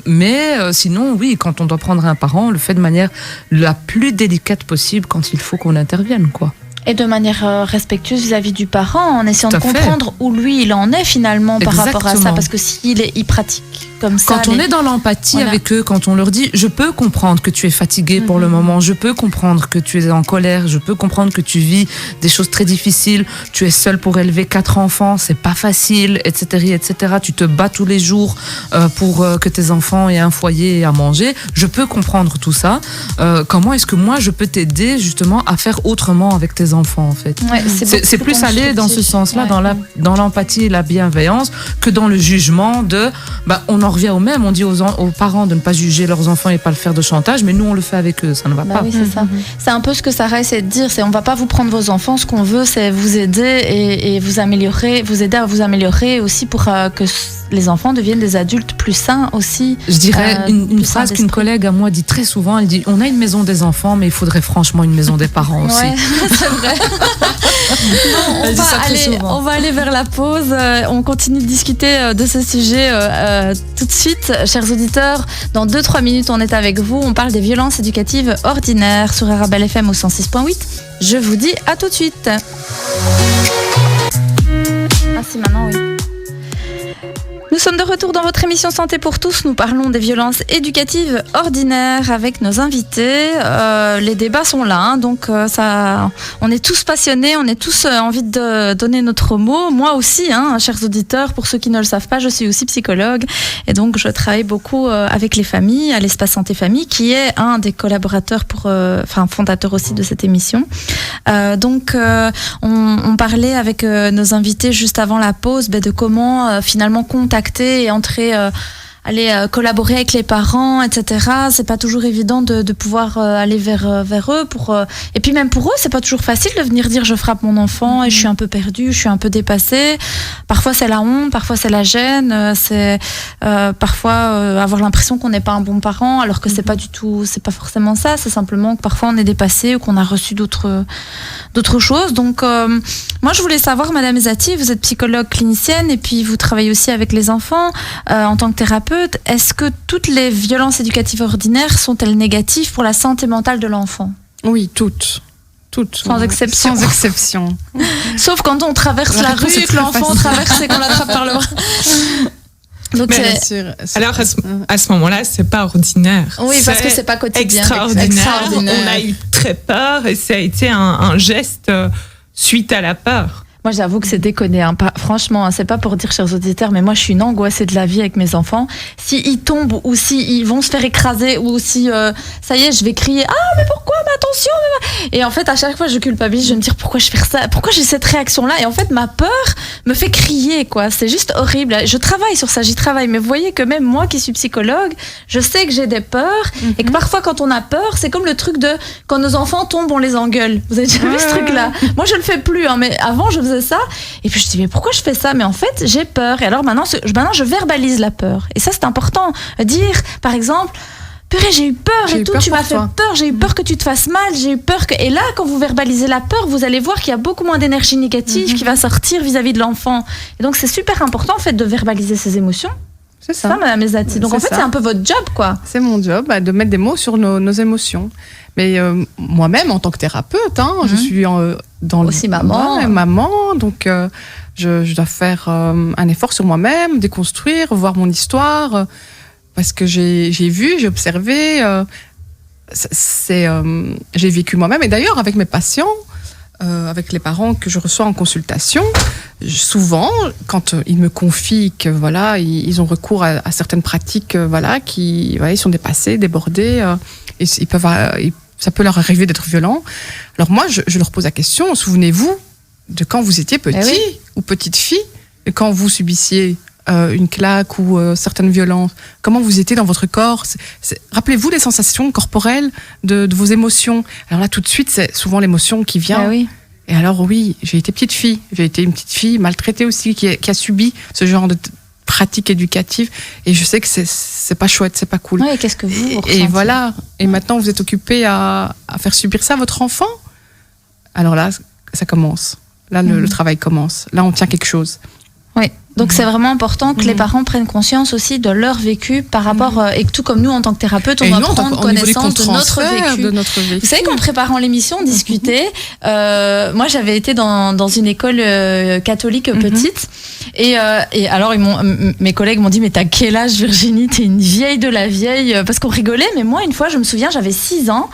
Mais sinon, oui, quand on doit prendre un parent, on le fait de manière la plus délicate possible quand il faut qu'on intervienne, quoi. Et de manière respectueuse vis-à-vis du parent, en essayant de comprendre où lui il en est finalement par rapport à ça, parce que s'il pratique comme ça. Quand on est dans l'empathie avec eux, quand on leur dit, je peux comprendre que tu es fatigué pour le moment, je peux comprendre que tu es en colère, je peux comprendre que tu vis des choses très difficiles, tu es seul pour élever 4 enfants, c'est pas facile, etc., etc. Tu te bats tous les jours pour que tes enfants aient un foyer et à manger. Je peux comprendre tout ça. Comment est-ce que moi je peux t'aider justement à faire autrement avec tes enfants, en fait. Ouais, c'est plus aller dans ce sens-là, dans l'empathie et la bienveillance, que dans le jugement de, on en revient au même, on dit aux parents de ne pas juger leurs enfants et pas le faire de chantage, mais nous on le fait avec eux, ça ne va pas. Oui, c'est ça. C'est un peu ce que Sarah essaie de dire, c'est on va pas vous prendre vos enfants, ce qu'on veut c'est vous aider et vous améliorer, vous aider à vous améliorer aussi pour que les enfants deviennent des adultes plus sains aussi. Je dirais une phrase qu'une collègue à moi dit très souvent, elle dit, on a une maison des enfants, mais il faudrait franchement une maison des parents aussi. Ouais, c'est vrai. On va aller vers la pause. On continue de discuter de ce sujet tout de suite. Chers auditeurs, dans 2-3 minutes, on est avec vous. On parle des violences éducatives ordinaires sur Arabelle FM au 106.8. Je vous dis à tout de suite. Ah si, maintenant oui. Nous sommes de retour dans votre émission Santé pour tous. Nous parlons des violences éducatives ordinaires avec nos invités. Les débats sont là, hein, donc on est tous passionnés, on est tous envie de donner notre mot. Moi aussi, hein, chers auditeurs, pour ceux qui ne le savent pas, je suis aussi psychologue et donc je travaille beaucoup avec les familles, à l'Espace Santé Famille, qui est un des collaborateurs fondateur aussi de cette émission. On parlait avec nos invités juste avant la pause de comment finalement contacter et entrer, aller collaborer avec les parents, etc. C'est pas toujours évident de pouvoir aller vers eux et puis même pour eux, c'est pas toujours facile de venir dire je frappe mon enfant et je suis un peu perdue, je suis un peu dépassée. Parfois c'est la honte, parfois c'est la gêne, c'est parfois avoir l'impression qu'on n'est pas un bon parent, alors que c'est pas du tout, c'est pas forcément ça. C'est simplement que parfois on est dépassé ou qu'on a reçu d'autres choses. Donc moi je voulais savoir, Madame Ezati, vous êtes psychologue clinicienne et puis vous travaillez aussi avec les enfants en tant que thérapeute. Est-ce que toutes les violences éducatives ordinaires sont-elles négatives pour la santé mentale de l'enfant ? Oui, toutes. Sans exception. Sans exception. Sauf quand on traverse la rue et que l'enfant traverse et qu'on l'attrape par le bras. Donc alors à ce moment-là, c'est pas ordinaire. Oui, parce que c'est pas quotidien. Extraordinaire. On a eu très peur et ça a été un geste suite à la peur. Moi, j'avoue que c'est déconné. Hein. Franchement, c'est pas pour dire, chers auditeurs, mais moi, je suis une angoissée de la vie avec mes enfants. S'ils tombent ou s'ils vont se faire écraser ou si, ça y est, je vais crier « Ah, mais pourquoi ? Mais attention !» Et en fait, à chaque fois, je culpabilise. Je vais me dire « Pourquoi je fais ça ? Pourquoi j'ai cette réaction-là ?» Et en fait, ma peur me fait crier, quoi. C'est juste horrible. Je travaille sur ça, j'y travaille. Mais vous voyez que même moi, qui suis psychologue, je sais que j'ai des peurs et que parfois, quand on a peur, c'est comme le truc de quand nos enfants tombent, on les engueule. Vous avez déjà vu ce truc-là ? Moi, je le fais plus, hein, mais avant, je faisais ça et puis je dis mais pourquoi je fais ça, mais en fait j'ai peur et alors maintenant je verbalise la peur et ça c'est important, dire par exemple purée j'ai eu peur et tout, tu m'as fait peur, j'ai eu peur que tu te fasses mal, j'ai eu peur que... Et là quand vous verbalisez la peur, vous allez voir qu'il y a beaucoup moins d'énergie négative qui va sortir vis-à-vis de l'enfant et donc c'est super important en fait de verbaliser ses émotions. C'est C'est ça, Madame Ezati. Donc C'est en fait, ça. c'est un peu votre job, quoi. C'est mon job, de mettre des mots sur nos émotions. Mais moi-même, en tant que thérapeute, je suis dans Aussi maman. Ouais, maman, donc je dois faire un effort sur moi-même, déconstruire, voir mon histoire, parce que j'ai vu, j'ai observé, j'ai vécu moi-même. Et d'ailleurs, avec mes patients, avec les parents que je reçois en consultation, souvent, quand ils me confient que voilà, ils ont recours à certaines pratiques, ils sont dépassés, débordés, et ça peut leur arriver d'être violents. Alors moi, je leur pose la question, souvenez-vous de quand vous étiez petit ou petite fille, et quand vous subissiez une claque ou certaines violences, comment vous étiez dans votre corps. Rappelez-vous les sensations corporelles de vos émotions. Alors là, tout de suite, c'est souvent l'émotion qui vient. Et alors oui, j'ai été petite fille. J'ai été une petite fille maltraitée aussi, qui a subi ce genre de pratiques éducatives. Et je sais que c'est pas chouette, c'est pas cool. Ouais, qu'est-ce que vous ressentez ? Et voilà. Et maintenant, vous êtes occupé à faire subir ça à votre enfant. Alors là, ça commence. Là, le travail commence. Là, on tient quelque chose. Oui. Donc c'est vraiment important que les parents prennent conscience aussi de leur vécu par rapport et que tout comme nous en tant que thérapeute, on doit prendre connaissance de notre vécu. Vous savez qu'en préparant l'émission, on discutait. Moi, j'avais été dans une école catholique petite et alors mes collègues m'ont dit mais t'as quel âge, Virginie? T'es une vieille de la vieille, parce qu'on rigolait. Mais moi, une fois, je me souviens, j'avais 6 ans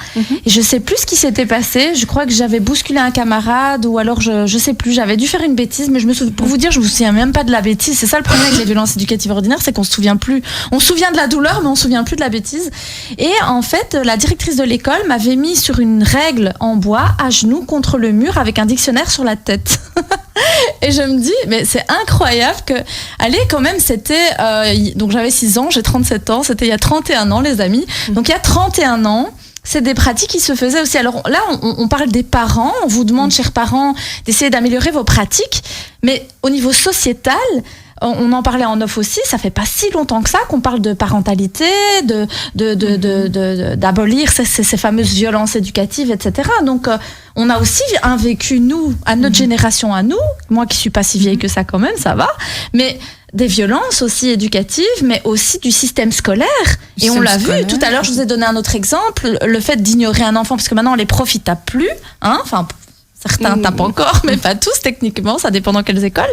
et je sais plus ce qui s'était passé. Je crois que j'avais bousculé un camarade ou alors je sais plus. J'avais dû faire une bêtise, mais pour vous dire, je me souviens même pas de la bêtise. C'est ça le problème avec les violences éducatives ordinaires, c'est qu'on se souvient plus. On se souvient de la douleur, mais on se souvient plus de la bêtise. Et en fait, la directrice de l'école m'avait mis sur une règle en bois, à genoux, contre le mur, avec un dictionnaire sur la tête. Et je me dis, mais c'est incroyable que, allez, quand même, c'était, donc j'avais 6 ans, j'ai 37 ans, c'était il y a 31 ans, les amis. Donc il y a 31 ans, c'est des pratiques qui se faisaient aussi. Alors là, on parle des parents, on vous demande, chers parents, d'essayer d'améliorer vos pratiques, mais au niveau sociétal, on en parlait en off aussi, ça fait pas si longtemps que ça qu'on parle de parentalité, d'abolir ces fameuses violences éducatives, etc. Donc, on a aussi un vécu, nous, à notre génération, à nous, moi qui suis pas si vieille que ça quand même, ça va, mais des violences aussi éducatives, mais aussi du système scolaire. Et on l'a vu, tout à l'heure, je vous ai donné un autre exemple, le fait d'ignorer un enfant, parce que maintenant, les profs, ils tapent plus, enfin, certains tapent encore, mais pas tous techniquement, ça dépend dans quelles écoles.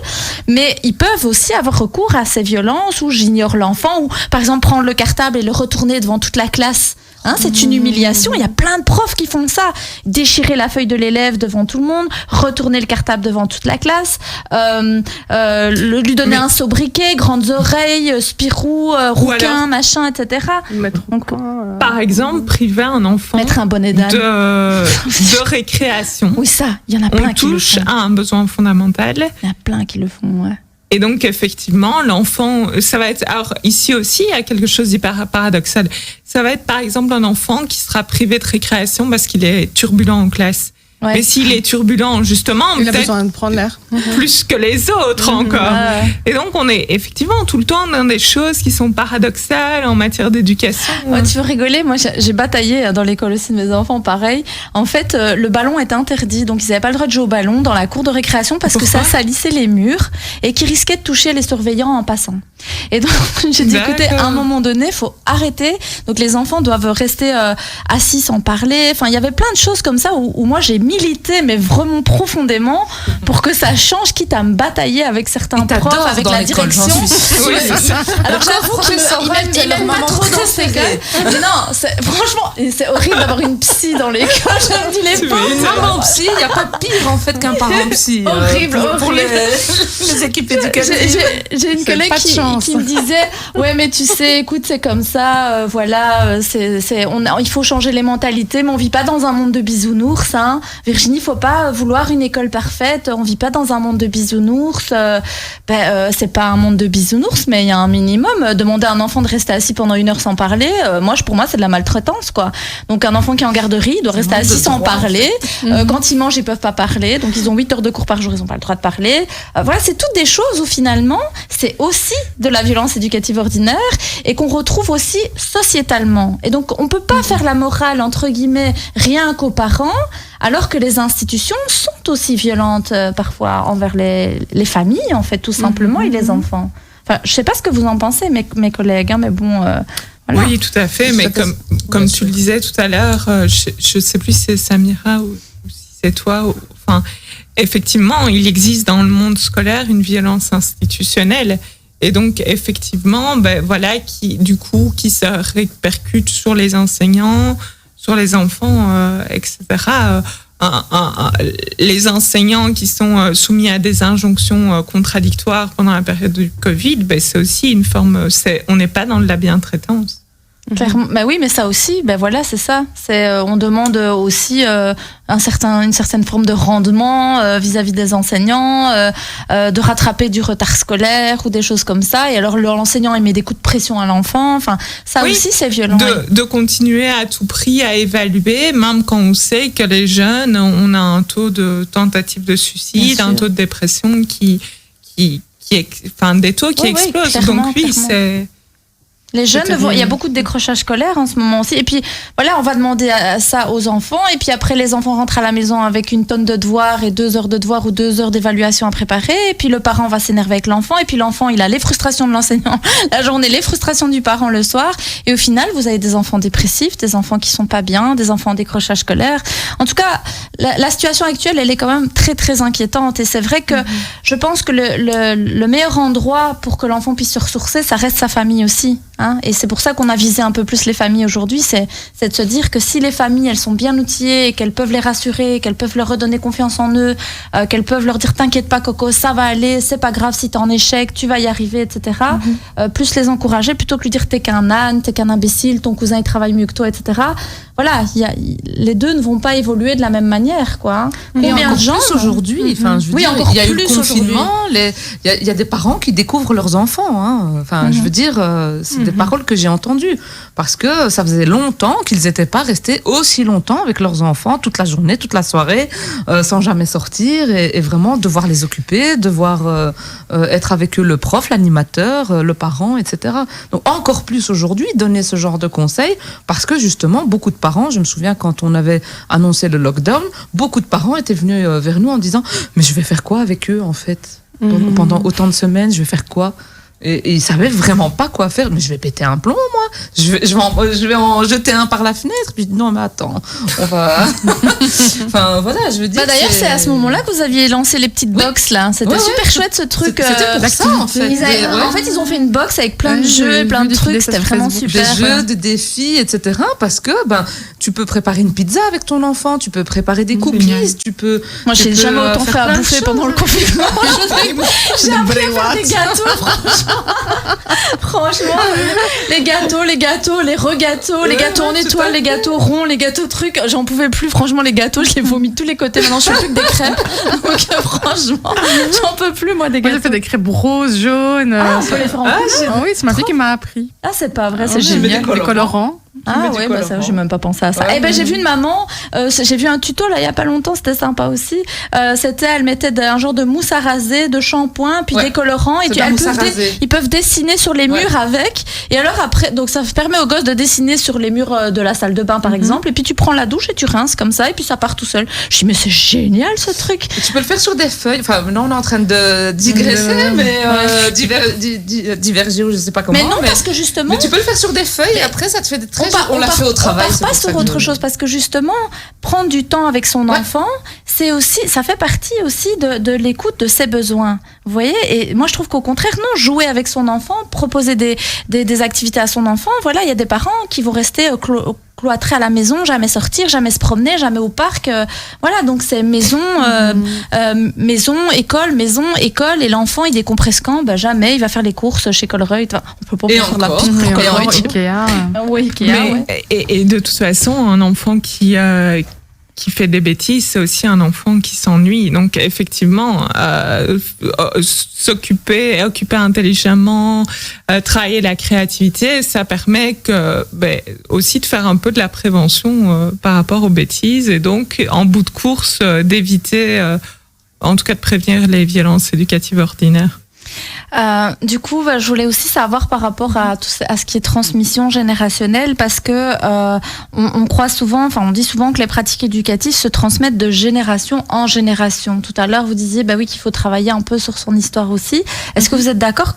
Mais ils peuvent aussi avoir recours à ces violences où j'ignore l'enfant, ou par exemple prendre le cartable et le retourner devant toute la classe. C'est une humiliation. Il y a plein de profs qui font ça. Déchirer la feuille de l'élève devant tout le monde, retourner le cartable devant toute la classe, lui donner un sobriquet, grandes oreilles, Spirou, rouquin, machin, etc. Donc, par exemple, priver un enfant mettre un bonnet d'âne de récréation. Oui, ça, il y en a plein qui le font. On touche à un besoin fondamental. Il y en a plein qui le font, ouais. Et donc, effectivement, l'enfant, ça va être... Alors, ici aussi, il y a quelque chose d'hyper paradoxal. Ça va être, par exemple, un enfant qui sera privé de récréation parce qu'il est turbulent en classe. Ouais. Mais s'il est turbulent, justement, il a besoin de prendre l'air. Plus que les autres encore. Et donc, on est effectivement tout le temps dans des choses qui sont paradoxales en matière d'éducation. Ouais, tu veux rigoler? Moi, j'ai bataillé dans l'école aussi de mes enfants, pareil. En fait, le ballon est interdit. Donc, ils n'avaient pas le droit de jouer au ballon dans la cour de récréation parce que ça salissait les murs et qu'ils risquaient de toucher les surveillants en passant. Et donc, j'ai dit, écoutez, à un moment donné, il faut arrêter. Donc, les enfants doivent rester assis sans parler. Enfin, il y avait plein de choses comme ça où moi, j'ai milité, mais vraiment profondément, pour que ça change, quitte à me batailler avec certains profs, avec la direction. Oui, alors j'avoue qu'ils m'aiment pas trop dans ces cas. Mais non, franchement, c'est horrible d'avoir une psy dans l'école. Je me dis les pauvres. Maman psy, il n'y a pas pire en fait qu'un parent psy. Horrible, pour les équipes éducatives. J'ai une collègue qui me disait, ouais, mais tu sais, écoute, c'est comme ça, voilà, il faut changer les mentalités, mais on vit pas dans un monde de bisounours, hein. Virginie, faut pas vouloir une école parfaite. On vit pas dans un monde de bisounours. C'est pas un monde de bisounours, mais il y a un minimum. Demander à un enfant de rester assis pendant 1 heure sans parler, pour moi, c'est de la maltraitance, quoi. Donc un enfant qui est en garderie, il doit rester assis sans parler. Quand ils mangent, ils peuvent pas parler. Donc ils ont 8 heures de cours par jour, ils ont pas le droit de parler. Voilà, c'est toutes des choses où finalement, c'est aussi de la violence éducative ordinaire et qu'on retrouve aussi sociétalement. Et donc on peut pas faire la morale entre guillemets rien qu'aux parents. Alors que les institutions sont aussi violentes parfois envers les familles, en fait, tout simplement, et les enfants. Enfin, je sais pas ce que vous en pensez, mes collègues, hein, mais bon. Voilà. Oui, tout à fait. Mais comme tu le disais tout à l'heure, je sais plus si c'est Samira ou si c'est toi. Enfin, effectivement, il existe dans le monde scolaire une violence institutionnelle. Et donc, effectivement, qui se répercute sur les enseignants, sur les enfants, etc. Les enseignants qui sont soumis à des injonctions contradictoires pendant la période du Covid, c'est aussi une forme. On n'est pas dans de la bientraitance. Clairement. Bah oui, mais ça aussi, voilà, c'est ça. On demande aussi une certaine forme de rendement vis-à-vis des enseignants, de rattraper du retard scolaire ou des choses comme ça. Et alors l'enseignant il met des coups de pression à l'enfant. Enfin, ça aussi c'est violent. De continuer à tout prix à évaluer, même quand on sait que les jeunes, on a un taux de tentative de suicide, un taux de dépression qui des taux qui explosent. Donc oui, c'est. Les jeunes, il y a beaucoup de décrochage scolaire en ce moment aussi. Et puis, voilà, on va demander ça aux enfants. Et puis après, les enfants rentrent à la maison avec une tonne de devoirs et 2 heures de devoirs ou 2 heures d'évaluation à préparer. Et puis le parent va s'énerver avec l'enfant. Et puis l'enfant, il a les frustrations de l'enseignant la journée, les frustrations du parent le soir. Et au final, vous avez des enfants dépressifs, des enfants qui sont pas bien, des enfants en décrochage scolaire. En tout cas, la situation actuelle, elle est quand même très, très inquiétante. Et c'est vrai que je pense que le meilleur endroit pour que l'enfant puisse se ressourcer, ça reste sa famille aussi. Hein, et c'est pour ça qu'on a visé un peu plus les familles aujourd'hui, c'est de se dire que si les familles, elles sont bien outillées, et qu'elles peuvent les rassurer, qu'elles peuvent leur redonner confiance en eux, qu'elles peuvent leur dire t'inquiète pas Coco, ça va aller, c'est pas grave si t'es en échec, tu vas y arriver, etc. Plus les encourager plutôt que lui dire t'es qu'un âne, t'es qu'un imbécile, ton cousin il travaille mieux que toi, etc. Voilà, les deux ne vont pas évoluer de la même manière, quoi. Hein. Combien de gens aujourd'hui, enfin, je veux dire, il y a eu le confinement, il y a des parents qui découvrent leurs enfants, hein. Enfin, je veux dire, c'est des paroles que j'ai entendues, parce que ça faisait longtemps qu'ils n'étaient pas restés aussi longtemps avec leurs enfants, toute la journée, toute la soirée, sans jamais sortir, et vraiment devoir les occuper, devoir être avec eux le prof, l'animateur, le parent, etc. Donc encore plus aujourd'hui, donner ce genre de conseils, parce que justement, beaucoup de parents, je me souviens quand on avait annoncé le lockdown, beaucoup de parents étaient venus vers nous en disant « Mais je vais faire quoi avec eux en fait ? Pendant autant de semaines, je vais faire quoi ?» Et ils savaient vraiment pas quoi faire. Mais je vais péter un plomb, moi. Je vais en jeter un par la fenêtre. Puis non, mais attends, on va. Enfin voilà, je veux dire. D'ailleurs, c'est à ce moment-là que vous aviez lancé les petites box là. C'était super chouette ce truc. C'était pour ça en fait. En fait, ils ont fait une box avec plein de jeux, plein de trucs. C'était vraiment super. Des jeux, des défis, etc. Parce que tu peux préparer une pizza avec ton enfant, tu peux préparer des cookies, tu peux. Moi, j'ai jamais autant fait à bouffer pendant le confinement. J'ai appris à faire des gâteaux. Franchement, les gâteaux, les regâteaux, les gâteaux en étoile, les gâteaux ronds, les gâteaux trucs, j'en pouvais plus. Franchement, les gâteaux, je les vomis de tous les côtés. Maintenant, je fais plus que des crêpes. Donc, franchement, j'en peux plus, moi, des gâteaux. Moi, j'ai fait des crêpes roses, jaunes. On peut les faire en couleur. Oui, c'est ma fille qui m'a appris. Ah, c'est pas vrai, c'est génial. Des colorants. Ah ouais, ça, j'ai même pas pensé à ça. J'ai vu une maman, j'ai vu un tuto là il y a pas longtemps, c'était sympa aussi. Elle mettait un genre de mousse à raser, de shampoing, puis des colorants, et ils peuvent dessiner sur les murs avec. Et alors après, donc ça permet aux gosses de dessiner sur les murs de la salle de bain par exemple, et puis tu prends la douche et tu rinces comme ça, et puis ça part tout seul. Je dis mais c'est génial ce truc. Et tu peux le faire sur des feuilles. Enfin, non, on est en train de digresser, mais diverger ou je sais pas comment. Mais non, parce que justement. Mais tu peux le faire sur des feuilles. Et après, ça te fait des traits. On l'a fait au travail. On part pas sur autre chose parce que justement, prendre du temps avec son enfant, c'est aussi, ça fait partie aussi de l'écoute de ses besoins. Vous voyez ? Et moi, je trouve qu'au contraire, non, jouer avec son enfant, proposer des activités à son enfant. Voilà, il y a des parents qui vont rester cloîtrés à la maison, jamais sortir, jamais se promener, jamais au parc. Voilà, donc c'est maison, école, et l'enfant, il décompresse quand ? Jamais, il va faire les courses chez Colruyt. Enfin, on peut pas faire la pub pour Colruyt. Et de toute façon, un enfant qui fait des bêtises, c'est aussi un enfant qui s'ennuie. Donc effectivement, occuper intelligemment, travailler la créativité, ça permet aussi de faire un peu de la prévention par rapport aux bêtises, et donc en bout de course d'éviter, en tout cas de prévenir les violences éducatives ordinaires. Du coup, je voulais aussi savoir par rapport à ce qui est transmission générationnelle, parce que on croit souvent, enfin on dit souvent que les pratiques éducatives se transmettent de génération en génération. Tout à l'heure, vous disiez oui qu'il faut travailler un peu sur son histoire aussi. Est-ce que vous êtes d'accord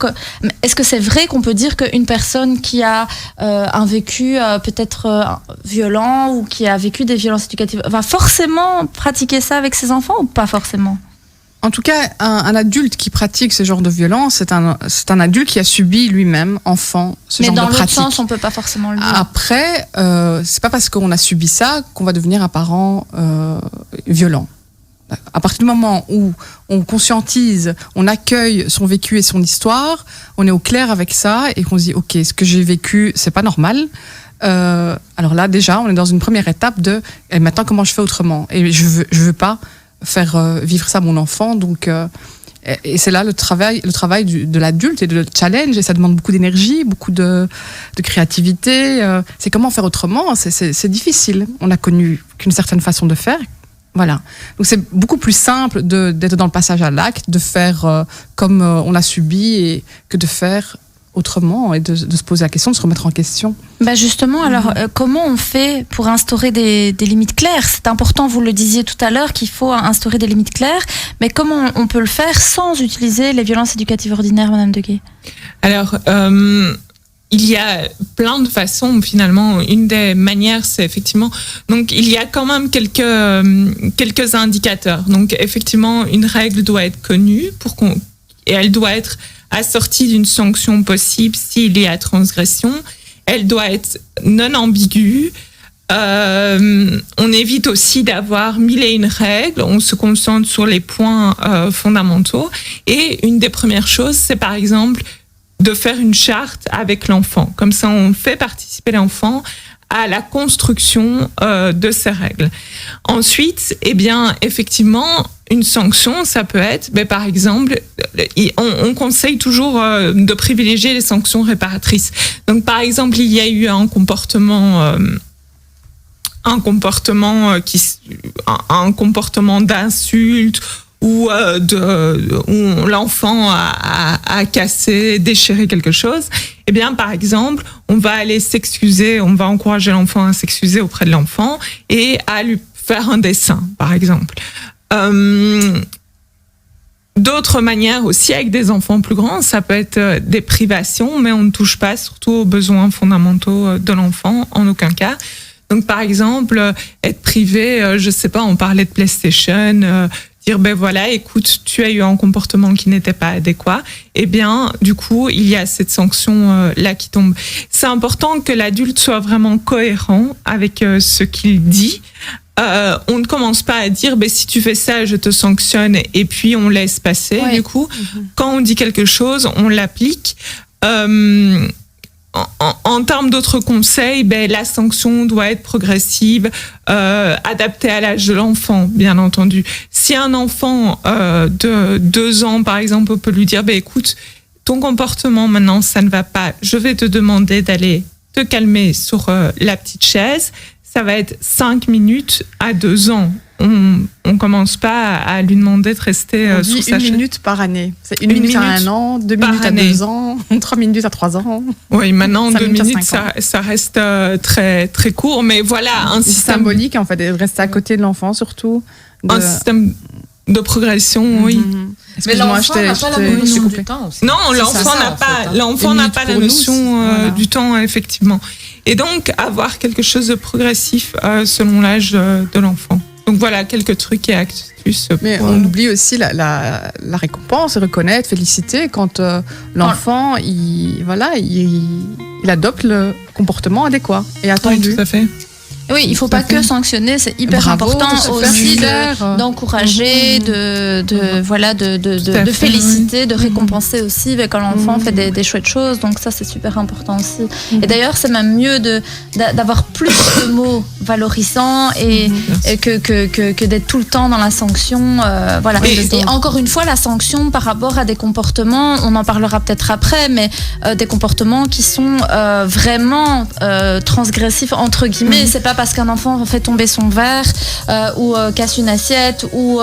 est-ce que c'est vrai qu'on peut dire qu'une personne qui a un vécu peut-être violent ou qui a vécu des violences éducatives va forcément pratiquer ça avec ses enfants ou pas forcément? En tout cas, un adulte qui pratique ce genre de violence, c'est un adulte qui a subi lui-même, enfant, ce genre de pratique. Mais dans l'autre sens, on peut pas forcément le dire. Après, c'est pas parce qu'on a subi ça qu'on va devenir un parent violent. À partir du moment où on conscientise, on accueille son vécu et son histoire, on est au clair avec ça et qu'on se dit, ok, ce que j'ai vécu, c'est pas normal. Alors là, déjà, on est dans une première étape et maintenant, comment je fais autrement? Et je veux pas faire vivre ça à mon enfant, donc et c'est là le travail de l'adulte et de le challenge, et ça demande beaucoup d'énergie, beaucoup de créativité. C'est comment faire autrement, c'est difficile. On n'a connu qu'une certaine façon de faire, voilà. Donc c'est beaucoup plus simple d'être dans le passage à l'acte, de faire comme on a subi, que de faire autrement et de se poser la question, de se remettre en question. Justement, alors comment on fait pour instaurer des limites claires? C'est important, vous le disiez tout à l'heure, qu'il faut instaurer des limites claires, mais comment on peut le faire sans utiliser les violences éducatives ordinaires, Madame Deguet? Alors, il y a plein de façons, finalement. Une des manières, c'est effectivement... Donc, il y a quand même quelques indicateurs. Donc, effectivement, une règle doit être connue et elle doit être assortie d'une sanction possible s'il y a transgression. Elle doit être non ambiguë. On évite aussi d'avoir 1001 règles. On se concentre sur les points fondamentaux. Et une des premières choses, c'est par exemple de faire une charte avec l'enfant. Comme ça, on fait participer l'enfant à la construction de ces règles. Ensuite, effectivement, une sanction, ça peut être, par exemple, on conseille toujours de privilégier les sanctions réparatrices. Donc, par exemple, il y a eu un comportement d'insulte, où l'enfant a cassé, déchiré quelque chose, par exemple, on va aller s'excuser, on va encourager l'enfant à s'excuser auprès de l'enfant et à lui faire un dessin, par exemple. D'autres manières aussi avec des enfants plus grands, ça peut être des privations, mais on ne touche pas surtout aux besoins fondamentaux de l'enfant, en aucun cas. Donc, par exemple, être privé, je sais pas, on parlait de PlayStation, dire voilà, écoute, tu as eu un comportement qui n'était pas adéquat, du coup il y a cette sanction là qui tombe. C'est important que l'adulte soit vraiment cohérent avec ce qu'il dit. On ne commence pas à dire si tu fais ça je te sanctionne et puis on laisse passer. Ouais. Du coup, quand on dit quelque chose, on l'applique. En termes d'autres conseils, la sanction doit être progressive, adaptée à l'âge de l'enfant, bien entendu. Si un enfant de 2 ans, par exemple, on peut lui dire, écoute, ton comportement maintenant, ça ne va pas, je vais te demander d'aller te calmer sur la petite chaise, ça va être 5 minutes à 2 ans. On commence pas à lui demander de rester sur sa chaise. 1 minute par année. C'est 1 minute à 1 an, 2 minutes à 2 ans, 3 minutes à 3 ans. Oui, maintenant 2 minutes, ça reste très, très court. Mais voilà, un système symbolique, en fait, de rester à côté de l'enfant surtout. Un système de progression, oui. Mais l'enfant n'a pas la notion du temps aussi. Non, l'enfant n'a pas la notion du temps, effectivement. Et donc, avoir quelque chose de progressif selon l'âge de l'enfant. Donc voilà, quelques trucs et astuces. Mais on oublie aussi la récompense, reconnaître, féliciter quand l'enfant, il adopte le comportement adéquat et attendu. Oui, tout à fait. Oui, il ne faut pas que sanctionner, c'est hyper important aussi d'encourager, de féliciter, de récompenser aussi quand l'enfant fait des chouettes choses. Donc ça, c'est super important aussi. Et d'ailleurs, c'est même mieux d'avoir plus de mots valorisant et que d'être tout le temps dans la sanction. Voilà. Et encore une fois, la sanction par rapport à des comportements, on en parlera peut-être après, mais des comportements qui sont vraiment transgressifs entre guillemets. C'est pas parce qu'un enfant fait tomber son verre ou casse une assiette ou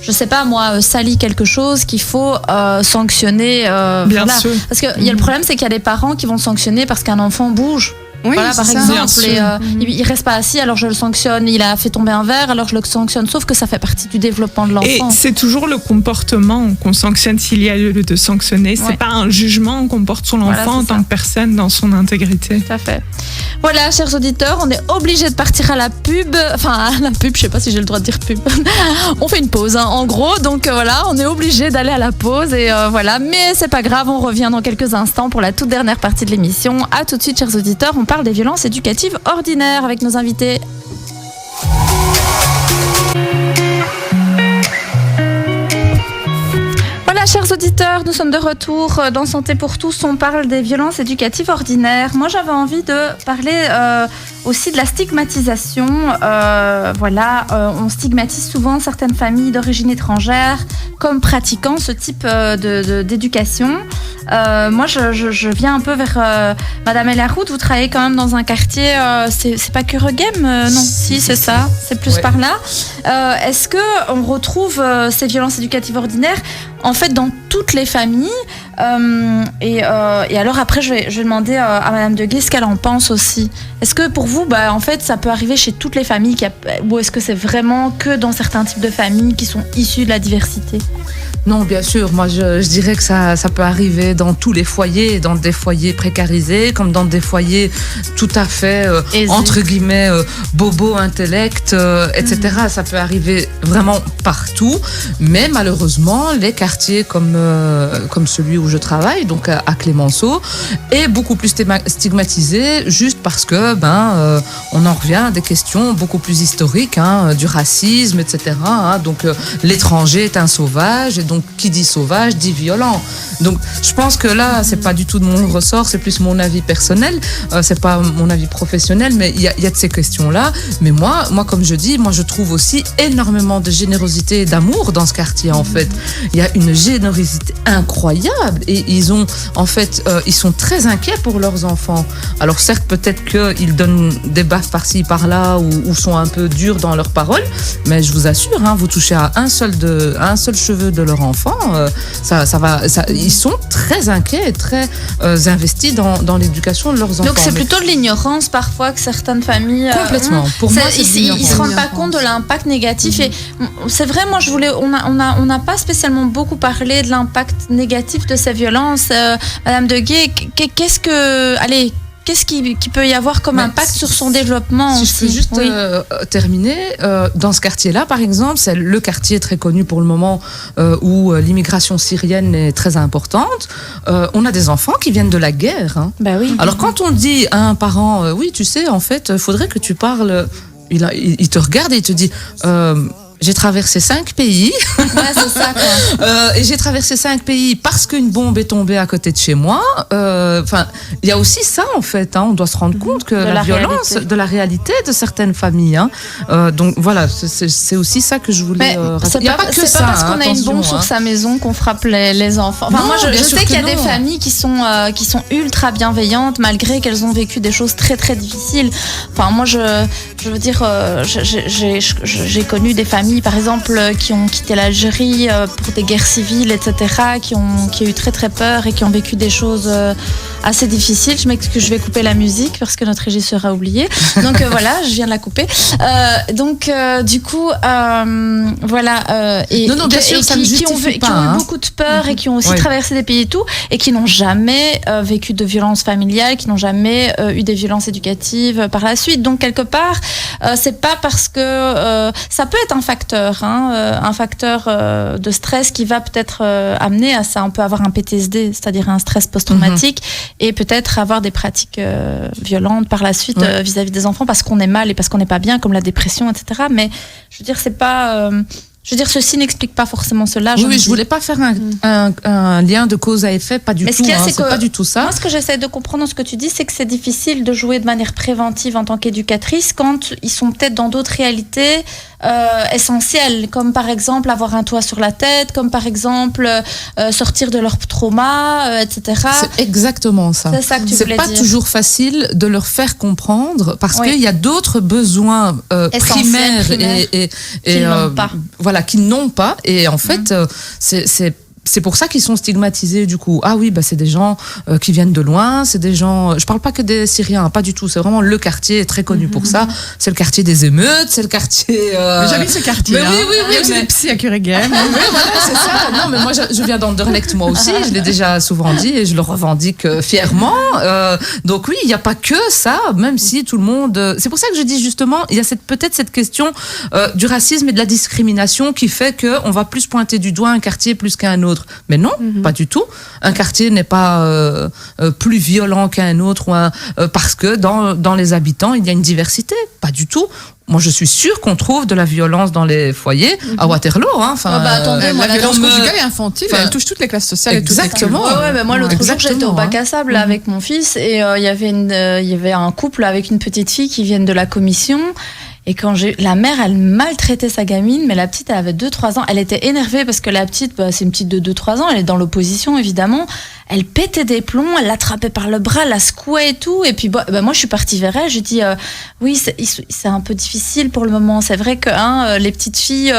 je sais pas moi salit quelque chose qu'il faut sanctionner. Bien sûr. Parce que il y a le problème, c'est qu'il y a des parents qui vont sanctionner parce qu'un enfant bouge. Oui, voilà, par ça, exemple, il reste pas assis, alors je le sanctionne. Il a fait tomber un verre, alors je le sanctionne. Sauf que ça fait partie du développement de l'enfant. Et c'est toujours le comportement qu'on sanctionne s'il y a lieu de sanctionner. C'est pas un jugement qu'on porte sur l'enfant en tant que personne dans son intégrité. Tout à fait. Voilà, chers auditeurs, on est obligés de partir à la pub. Enfin, à la pub, je sais pas si j'ai le droit de dire pub. On fait une pause, hein, en gros. Donc voilà, on est obligés d'aller à la pause. Et voilà, mais c'est pas grave, on revient dans quelques instants pour la toute dernière partie de l'émission. À tout de suite, chers auditeurs. On parle des violences éducatives ordinaires avec nos invités. Voilà, chers auditeurs, nous sommes de retour dans Santé pour tous. On parle des violences éducatives ordinaires. Moi, j'avais envie de parler aussi de la stigmatisation. On stigmatise souvent certaines familles d'origine étrangère comme pratiquant ce type d'éducation. Moi, je viens un peu vers Madame Elaroute. Vous travaillez quand même dans un quartier, c'est pas Kuregem, non? Si, c'est ça. C'est plus par là. Est-ce que on retrouve ces violences éducatives ordinaires en fait dans toutes les familles? Et alors après, je vais demander à Madame Deguet ce qu'elle en pense aussi. Est-ce que pour vous, en fait, ça peut arriver chez toutes les familles ou est-ce que c'est vraiment que dans certains types de familles qui sont issues de la diversité? Non, bien sûr. Moi, je dirais que ça peut arriver dans tous les foyers, dans des foyers précarisés, comme dans des foyers tout à fait, entre guillemets, bobo, intellect, etc. Ça peut arriver vraiment partout. Mais malheureusement, les quartiers comme celui où je travaille, donc à Clémenceau, est beaucoup plus stigmatisé juste parce que, on en revient à des questions beaucoup plus historiques, du racisme, etc. Donc, l'étranger est un sauvage. Et donc, qui dit sauvage, dit violent. Donc, je pense que là, c'est pas du tout de mon ressort, c'est plus mon avis personnel, c'est pas mon avis professionnel, mais il y a de ces questions-là. Mais moi, comme je dis, je trouve aussi énormément de générosité et d'amour dans ce quartier, en fait. Il y a une générosité incroyable et ils sont très inquiets pour leurs enfants. Alors, certes, peut-être qu'ils donnent des baffes par-ci, par-là ou sont un peu durs dans leurs paroles, mais je vous assure, vous touchez à un seul cheveu de leur enfant, ils sont très inquiets et très investis dans l'éducation de leurs enfants. Donc c'est plutôt de l'ignorance parfois que certaines familles complètement. Pour moi, ils se rendent pas compte de l'impact négatif. Et c'est vrai, moi on n'a pas spécialement beaucoup parlé de l'impact négatif de ces violences. Madame Deguet, qu'est-ce qui peut y avoir comme impact sur son développement aussi. Je peux juste terminer. Dans ce quartier-là, par exemple, c'est le quartier très connu pour le moment où l'immigration syrienne est très importante. On a des enfants qui viennent de la guerre. Oui. Alors quand on dit à un parent, oui, tu sais, en fait, il faudrait que tu parles... Il te regarde et il te dit... j'ai traversé 5 pays. Ouais, c'est ça, quoi. Et j'ai traversé 5 pays parce qu'une bombe est tombée à côté de chez moi. Il y a aussi ça, en fait. On doit se rendre compte que la violence, de la réalité de certaines familles. Donc voilà, c'est aussi ça que je voulais. Il n'y a pas que ça. C'est pas parce qu'on a une bombe sur sa maison qu'on frappe les enfants. Enfin, moi, je sais qu'il y a des familles qui sont ultra bienveillantes malgré qu'elles ont vécu des choses très très difficiles. Enfin, moi, je veux dire, j'ai connu des familles, par exemple, qui ont quitté l'Algérie pour des guerres civiles, etc., qui ont eu très très peur et qui ont vécu des choses assez difficiles. Je m'excuse, je vais couper la musique parce que notre régisseur a oublié. Donc voilà, je viens de la couper. Du coup, voilà. Qui ont eu beaucoup de peur et qui ont aussi traversé des pays et tout, et qui n'ont jamais vécu de violences familiales, qui n'ont jamais eu des violences éducatives par la suite. Donc quelque part, c'est pas parce que ça peut être un facteur de stress qui va peut-être amener à ça. On peut avoir un PTSD, c'est-à-dire un stress post-traumatique, et peut-être avoir des pratiques violentes par la suite vis-à-vis des enfants parce qu'on est mal et parce qu'on n'est pas bien, comme la dépression, etc. Mais je veux dire, c'est pas Je veux dire, ceci n'explique pas forcément cela. Oui, je voulais pas faire un lien de cause à effet, pas du tout. C'est pas du tout ça. Moi, ce que j'essaie de comprendre dans ce que tu dis, c'est que c'est difficile de jouer de manière préventive en tant qu'éducatrice quand ils sont peut-être dans d'autres réalités essentielles, comme par exemple avoir un toit sur la tête, comme par exemple sortir de leur trauma, etc. C'est exactement ça. C'est ça que tu voulais dire. C'est pas toujours facile de leur faire comprendre parce qu'il y a d'autres besoins primaires et qu'ils n'ont pas. Voilà, qu'ils n'ont pas. Et en fait, c'est pour ça qu'ils sont stigmatisés du coup. Ah oui, c'est des gens qui viennent de loin, c'est des gens... Je parle pas que des Syriens, pas du tout. C'est vraiment le quartier très connu pour ça. C'est le quartier des émeutes, c'est le quartier... Mais j'habite ce quartier. Mais oui. Il y a aussi des psys à Cureghem. Oui, voilà, c'est ça. Non, mais moi, je viens d'Anderlecht, moi aussi. Je l'ai déjà souvent dit et je le revendique fièrement. Donc oui, il n'y a pas que ça, même si tout le monde... C'est pour ça que je dis justement, il y a peut-être cette question du racisme et de la discrimination qui fait qu'on va plus pointer du doigt un quartier plus qu'un autre. Mais non, pas du tout. Un quartier n'est pas plus violent qu'un autre parce que dans les habitants, il y a une diversité. Pas du tout. Moi, je suis sûre qu'on trouve de la violence dans les foyers à Waterloo. Attendez, la violence conjugale et infantile, elle touche toutes les classes sociales. Exactement. Mais moi, l'autre jour, j'étais au bac à sable avec mon fils et il y avait un couple avec une petite fille qui viennent de la commission. Et quand la mère, elle maltraitait sa gamine, mais la petite, elle avait 2-3 ans. Elle était énervée parce que la petite, c'est une petite de 2-3 ans, elle est dans l'opposition, évidemment. Elle pétait des plombs, elle l'attrapait par le bras, la secouait et tout. Et puis, moi, je suis partie vers elle, je dis, oui, c'est un peu difficile pour le moment. C'est vrai que les petites filles,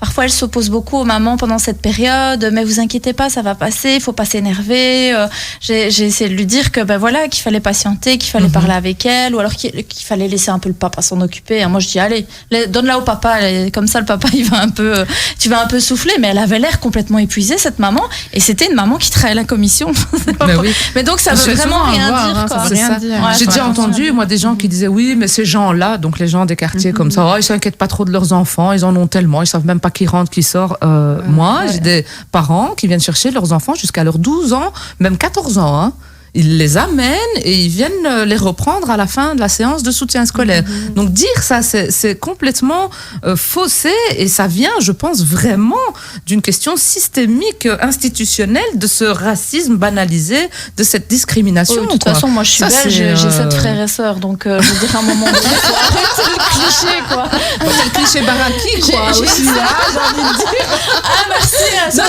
parfois, elles s'opposent beaucoup aux mamans pendant cette période, mais vous inquiétez pas, ça va passer, il faut pas s'énerver. J'ai essayé de lui dire que, qu'il fallait patienter, qu'il fallait parler avec elle, ou alors qu'il fallait laisser un peu le papa s'en occuper. Moi, je dis, allez, donne-la au papa, comme ça, le papa, tu vas un peu souffler. Mais elle avait l'air complètement épuisée, cette maman, et c'était une maman qui travaillait à la commission. Mais donc ça veut vraiment rien dire. Ça veut rien dire. J'ai déjà entendu moi des gens qui disaient oui, mais ces gens-là, donc les gens des quartiers comme ça, ils s'inquiètent pas trop de leurs enfants, ils en ont tellement, ils savent même pas qui rentre, qui sort. Moi, j'ai des parents qui viennent chercher leurs enfants jusqu'à leurs 12 ans, même 14 ans. Ils les amènent et ils viennent les reprendre à la fin de la séance de soutien scolaire. Donc dire ça, c'est complètement faussé et ça vient, je pense, vraiment d'une question systémique, institutionnelle, de ce racisme banalisé, de cette discrimination. De toute façon, moi je suis belge, j'ai 7 frères et sœurs, donc je veux dire à un moment donné, faut arrêter le cliché, quoi. C'est le cliché baraki, quoi. Aussi, là, j'ai envie de dire. Ah merci, non,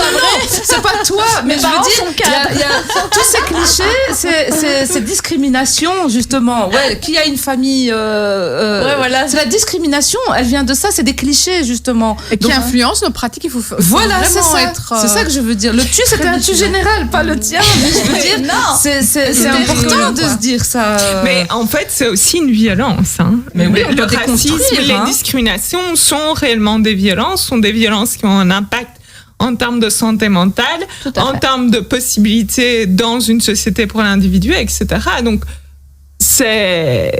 c'est pas toi, mais je veux dire, il y a tous ces clichés. C'est discrimination justement. Qui a une famille voilà. C'est la discrimination. Elle vient de ça. C'est des clichés justement. Et qui influence nos pratiques. Il faut voilà, vraiment c'est ça. être. C'est ça que je veux dire. Le tu, c'était un tu général, pas le tien. Mais je veux dire, non. C'est important de se dire ça. Mais en fait, c'est aussi une violence. Mais oui, le racisme, les discriminations sont réellement des violences, sont des violences qui ont un impact en termes de santé mentale, en termes de possibilités dans une société pour l'individu, etc. Donc, c'est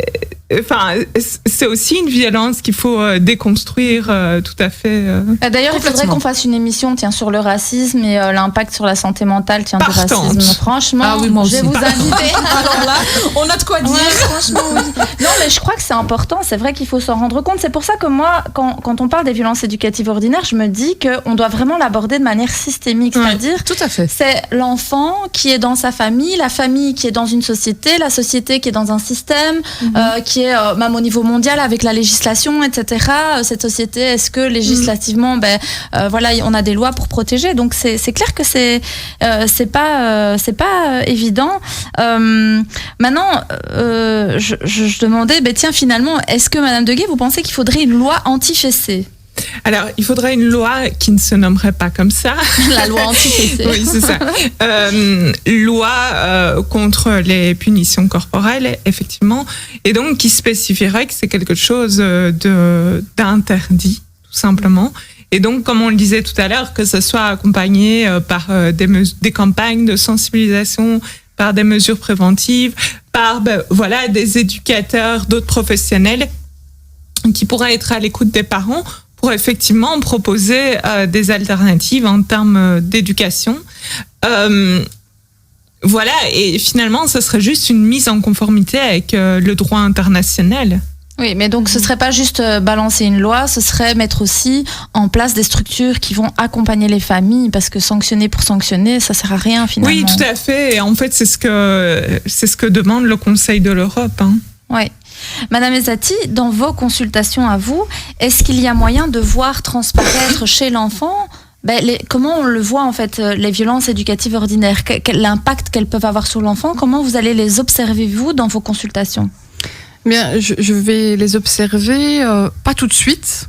aussi une violence qu'il faut déconstruire tout à fait. D'ailleurs, il faudrait qu'on fasse une émission sur le racisme et l'impact sur la santé mentale du racisme. Franchement, moi je vais vous inviter. Alors là, on a de quoi dire. Franchement, oui. Non, mais je crois que c'est important. C'est vrai qu'il faut s'en rendre compte. C'est pour ça que moi, quand on parle des violences éducatives ordinaires, je me dis qu'on doit vraiment l'aborder de manière systémique. C'est-à-dire, tout à fait. C'est l'enfant qui est dans sa famille, la famille qui est dans une société, la société qui est dans un système, qui est même au niveau mondial avec la législation, etc. Cette société, est-ce que législativement, on a des lois pour protéger. Donc c'est clair que c'est pas évident. Maintenant, je demandais, tiens, finalement, est-ce que Madame Deguet, vous pensez qu'il faudrait une loi anti-fessée ? Alors, il faudrait une loi qui ne se nommerait pas comme ça. La loi anti-fessée. Oui, c'est ça. Loi contre les punitions corporelles, effectivement, et donc qui spécifierait que c'est quelque chose d'interdit, tout simplement. Et donc, comme on le disait tout à l'heure, que ce soit accompagné par des campagnes de sensibilisation, par des mesures préventives, par des éducateurs, d'autres professionnels qui pourraient être à l'écoute des parents pour effectivement proposer des alternatives en termes d'éducation. Et finalement, ce serait juste une mise en conformité avec le droit international. Oui, mais donc ce serait pas juste balancer une loi, ce serait mettre aussi en place des structures qui vont accompagner les familles, parce que sanctionner pour sanctionner, ça sert à rien finalement. Oui, tout à fait. Et en fait, c'est ce que demande le Conseil de l'Europe. Hein. Oui. Madame Ezzati, dans vos consultations à vous, est-ce qu'il y a moyen de voir transparaître chez l'enfant comment on le voit en fait, les violences éducatives ordinaires, l'impact qu'elles peuvent avoir sur l'enfant, comment vous allez les observer vous dans vos consultations? Bien, je vais les observer, pas tout de suite,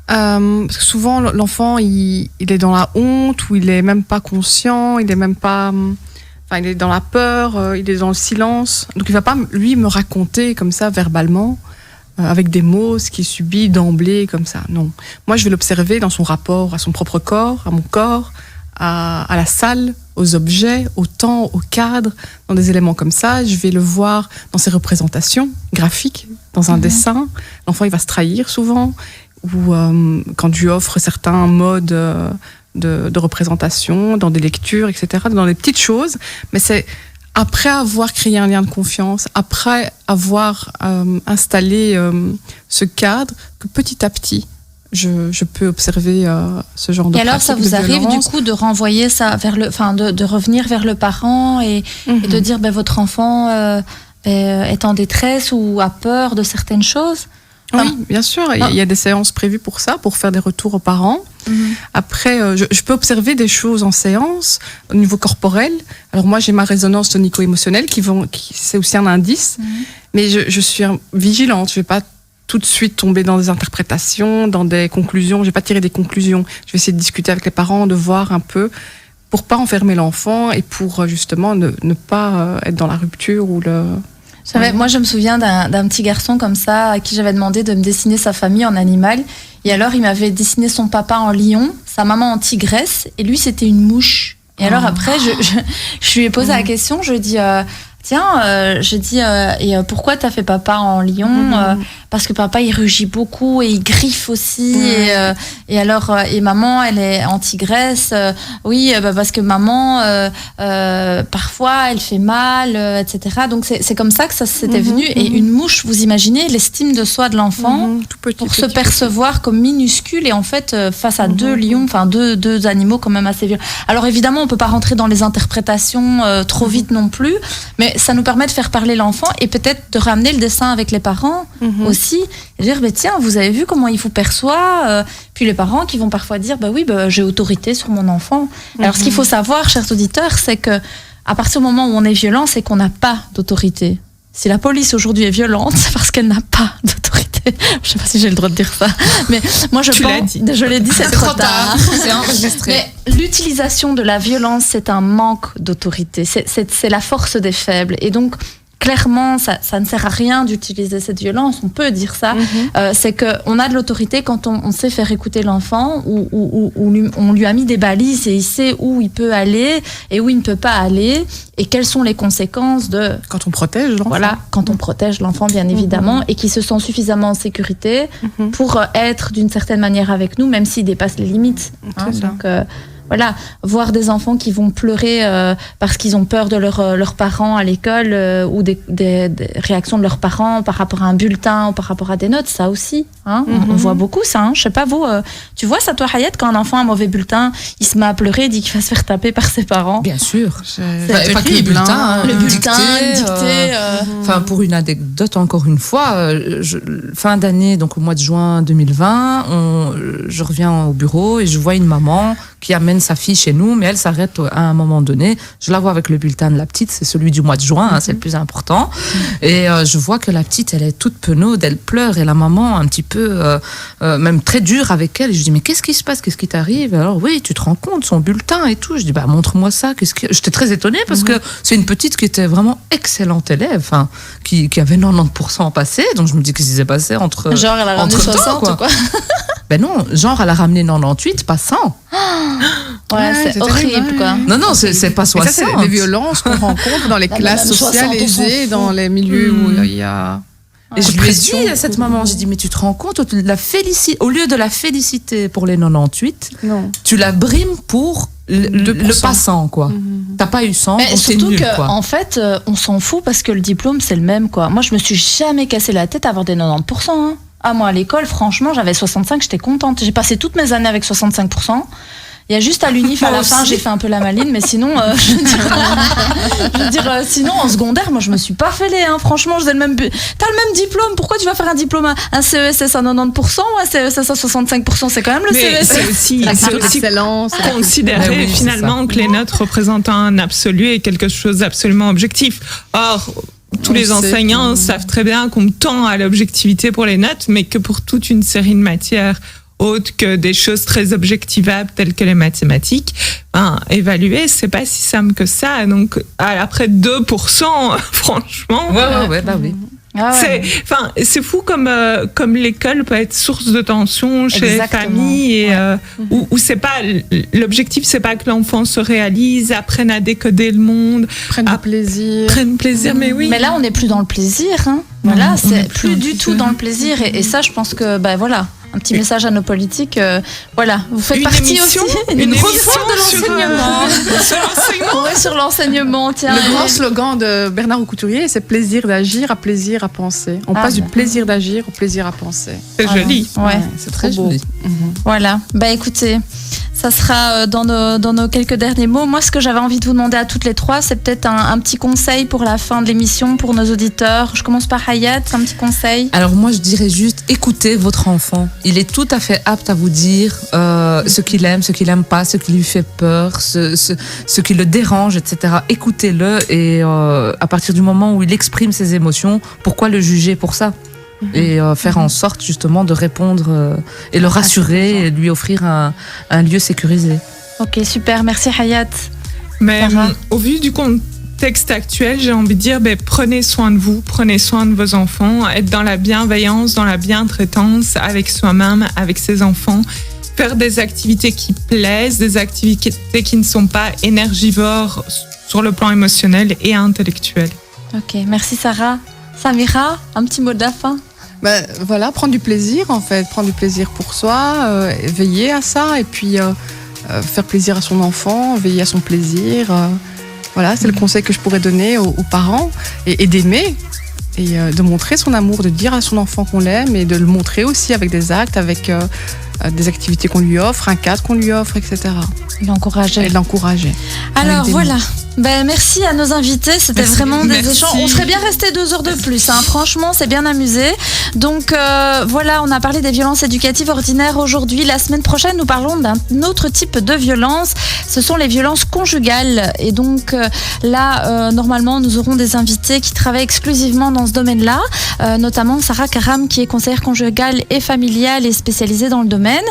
parce que souvent l'enfant il est dans la honte, ou il est même pas conscient, il est même pas, il est dans la peur, il est dans le silence, donc il va pas lui me raconter comme ça verbalement, avec des mots, ce qu'il subit d'emblée comme ça. Non, moi je vais l'observer dans son rapport à son propre corps, à mon corps, à la salle, aux objets, au temps, au cadre, dans des éléments comme ça. Je vais le voir dans ses représentations graphiques, dans un dessin. L'enfant, il va se trahir souvent, ou quand je lui offre certains modes de représentation, dans des lectures, etc., dans des petites choses. Mais c'est après avoir créé un lien de confiance, après avoir installé ce cadre, que petit à petit, je peux observer ce genre de pratique. Et alors, ça vous arrive du coup de renvoyer ça vers de revenir vers le parent et de dire votre enfant est en détresse ou a peur de certaines choses? Oui, bien sûr. Il y a des séances prévues pour ça, pour faire des retours aux parents. Après, je peux observer des choses en séance au niveau corporel. Alors moi, j'ai ma résonance tonico-émotionnelle qui c'est aussi un indice, mais je suis vigilante. Je vais pas tout de suite tomber dans des interprétations, dans des conclusions. Je vais pas tirer des conclusions. Je vais essayer de discuter avec les parents, de voir un peu, pour pas enfermer l'enfant et pour justement ne pas être dans la rupture ou le... Moi, je me souviens d'un petit garçon comme ça à qui j'avais demandé de me dessiner sa famille en animal. Et alors, il m'avait dessiné son papa en lion, sa maman en tigresse, et lui, c'était une mouche. Et alors après, je lui ai posé la question, je lui ai dit... pourquoi t'as fait papa en lion? Parce que papa il rugit beaucoup et il griffe aussi, et alors et maman elle est en tigresse. Parce que maman parfois elle fait mal, etc. Donc c'est comme ça que ça s'était venu. Et une mouche, vous imaginez l'estime de soi de l'enfant pour se percevoir comme minuscule, et en fait face à deux lions, deux animaux quand même assez violents. Alors évidemment on peut pas rentrer dans les interprétations trop vite non plus, mais ça nous permet de faire parler l'enfant et peut-être de ramener le dessin avec les parents aussi, et dire tiens, vous avez vu comment il vous perçoit, puis les parents qui vont parfois dire j'ai autorité sur mon enfant. Alors ce qu'il faut savoir, chers auditeurs, c'est que à partir du moment où on est violent, c'est qu'on n'a pas d'autorité. Si la police aujourd'hui est violente, c'est parce qu'elle n'a pas d'autorité. Je sais pas si j'ai le droit de dire ça, mais moi je l'ai dit, c'est trop tard. C'est enregistré. Mais l'utilisation de la violence, c'est un manque d'autorité. C'est la force des faibles. Et donc, clairement, ça ne sert à rien d'utiliser cette violence. On peut dire ça. C'est qu'on a de l'autorité quand on sait faire écouter l'enfant, ou on lui a mis des balises et il sait où il peut aller et où il ne peut pas aller, et quelles sont les conséquences de... Quand on protège l'enfant. Voilà, quand on protège l'enfant, bien évidemment, et qui se sent suffisamment en sécurité pour être d'une certaine manière avec nous, même s'il dépasse les limites. Donc, voilà, voir des enfants qui vont pleurer parce qu'ils ont peur de leurs parents à l'école, ou des réactions de leurs parents par rapport à un bulletin ou par rapport à des notes, ça aussi. On voit beaucoup ça. Je sais pas vous, tu vois ça toi, Hayat, quand un enfant a un mauvais bulletin, il se met à pleurer, il dit qu'il va se faire taper par ses parents. Bien sûr. Pas que les bulletins. Le bulletin, dictée. Pour une anecdote, encore une fois, fin d'année, donc au mois de juin 2020, je reviens au bureau et je vois une maman qui amène sa fille chez nous, mais elle s'arrête à un moment donné. Je la vois avec le bulletin de la petite, c'est celui du mois de juin, c'est le plus important. Et je vois que la petite, elle est toute penaude, elle pleure, et la maman un petit peu, même très dure avec elle. Et je dis, mais qu'est-ce qui se passe? Qu'est-ce qui t'arrive? Alors oui, tu te rends compte, son bulletin et tout. Je dis, montre-moi ça. J'étais très étonnée parce que c'est une petite qui était vraiment excellente élève, qui avait 90% passé. Donc je me dis, qu'est-ce qui s'est passé entre... Genre, elle a ramené 60 quoi. Ben non, genre elle a ramené 98, pas 100. C'est horrible quoi. Non, c'est pas 60. Et ça, c'est des violences qu'on rencontre dans les classes sociales aisées, dans les milieux où il y a Et je lui ai pression, dit à cette maman, j'ai dit, mais tu te rends compte, au lieu de la féliciter pour les 98, Non. tu la brimes pour le 2%. passant, quoi. T'as pas eu 100, Mais donc c'est surtout nul, que, quoi. en fait, on s'en fout parce que le diplôme, c'est le même, quoi. Moi, je me suis jamais cassé la tête à avoir des 90%. Hein. Ah, moi, à l'école, franchement, j'avais 65, j'étais contente. J'ai passé toutes mes années avec 65%. Il y a juste à l'unif, à la fin, j'ai fait un peu la maline, mais sinon, sinon, en secondaire, moi, je me suis pas fêlée, hein. Franchement, t'as le même diplôme. Pourquoi tu vas faire un diplôme, un CESS à 90% ou un CESS à 65%? C'est quand même le Mais CESS. c'est aussi Excellence. considérer oui, c'est finalement que les notes représentent un absolu et quelque chose d'absolument objectif. Or, tous On les sait enseignants que- savent très bien qu'on tend à l'objectivité pour les notes, mais que pour toute une série de matières autres que des choses très objectivables telles que les mathématiques, évaluer, c'est pas si simple que ça. Donc, après 2%, franchement, Ouais, bah oui. Ah ouais. c'est fou comme l'école peut être source de tension chez Exactement. les familles et où c'est pas l'objectif, c'est pas que l'enfant se réalise, apprenne à décoder le monde, Prennent du plaisir. prenne plaisir, mais oui. Mais là, on n'est plus dans le plaisir. Hein. Voilà, on c'est n'est plus du tout dans le plaisir. Et ça, je pense que, voilà, un petit message à nos politiques. Voilà, vous faites Une partie émission, aussi une d'une émission refonte de sur, l'enseignement. sur l'enseignement. Ouais, sur l'enseignement, tiens. Le grand slogan de Bernard Couturier, c'est plaisir d'agir à plaisir à penser. On Ah, passe du bah. plaisir d'agir au plaisir à penser. C'est Voilà. joli. Ouais, C'est très beau. joli. voilà. Bah écoutez, ça sera dans nos quelques derniers mots. Moi, ce que j'avais envie de vous demander à toutes les trois, c'est peut-être un petit conseil pour la fin de l'émission, pour nos auditeurs. Je commence par Hayat, un petit conseil. Alors moi, je dirais juste, écoutez votre enfant. Il est tout à fait apte à vous dire ce qu'il aime, ce qu'il n'aime pas, ce qui lui fait peur, ce qui le dérange, etc. Écoutez-le et à partir du moment où il exprime ses émotions, pourquoi le juger pour ça ? Et faire en sorte justement de répondre et le rassurer et lui offrir un lieu sécurisé. Ok, super. Merci Hayat. Mais Sarah. au vu du contexte actuel, j'ai envie de dire, prenez soin de vous, prenez soin de vos enfants, être dans la bienveillance, dans la bientraitance avec soi-même, avec ses enfants, faire des activités qui plaisent, des activités qui ne sont pas énergivores sur le plan émotionnel et intellectuel. Ok, merci Sarah. Samira, un petit mot de la fin. Voilà, prendre du plaisir en fait, prendre du plaisir pour soi, veiller à ça et puis faire plaisir à son enfant, veiller à son plaisir. Voilà, c'est le conseil que je pourrais donner aux parents et d'aimer et de montrer son amour, de dire à son enfant qu'on l'aime et de le montrer aussi avec des actes, avec des activités qu'on lui offre, un cadre qu'on lui offre, etc. L'encourager. Et de l'encourager. Alors des voilà. Merci à nos invités, c'était Merci. vraiment des Merci. échanges. On serait bien resté 2 heures de plus, hein. Franchement, c'est bien amusé. Donc voilà, on a parlé des violences éducatives ordinaires aujourd'hui. La semaine prochaine, nous parlons d'un autre type de violence. Ce sont les violences conjugales. Et donc là, normalement, nous aurons des invités qui travaillent exclusivement dans ce domaine-là, notamment Sarah Karam, qui est conseillère conjugale et familiale et spécialisée dans le domaine,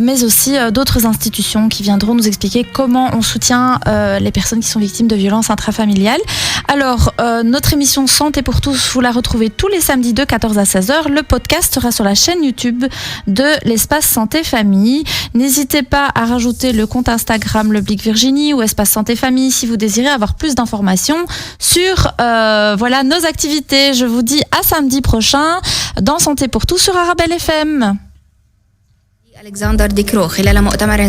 mais aussi d'autres institutions qui viendront nous expliquer comment on soutient les personnes qui sont victimes de violences intrafamiliales. Alors, notre émission Santé pour tous, vous la retrouvez tous les samedis de 14 à 16h. Le podcast sera sur la chaîne YouTube de l'espace Santé Famille. N'hésitez pas à rajouter le compte Instagram Le Blic Virginie ou Espace Santé Famille si vous désirez avoir plus d'informations sur voilà, nos activités. Je vous dis à samedi prochain dans Santé pour tous sur Arabelle FM. ألكسندر ديكرو خلال مؤتمر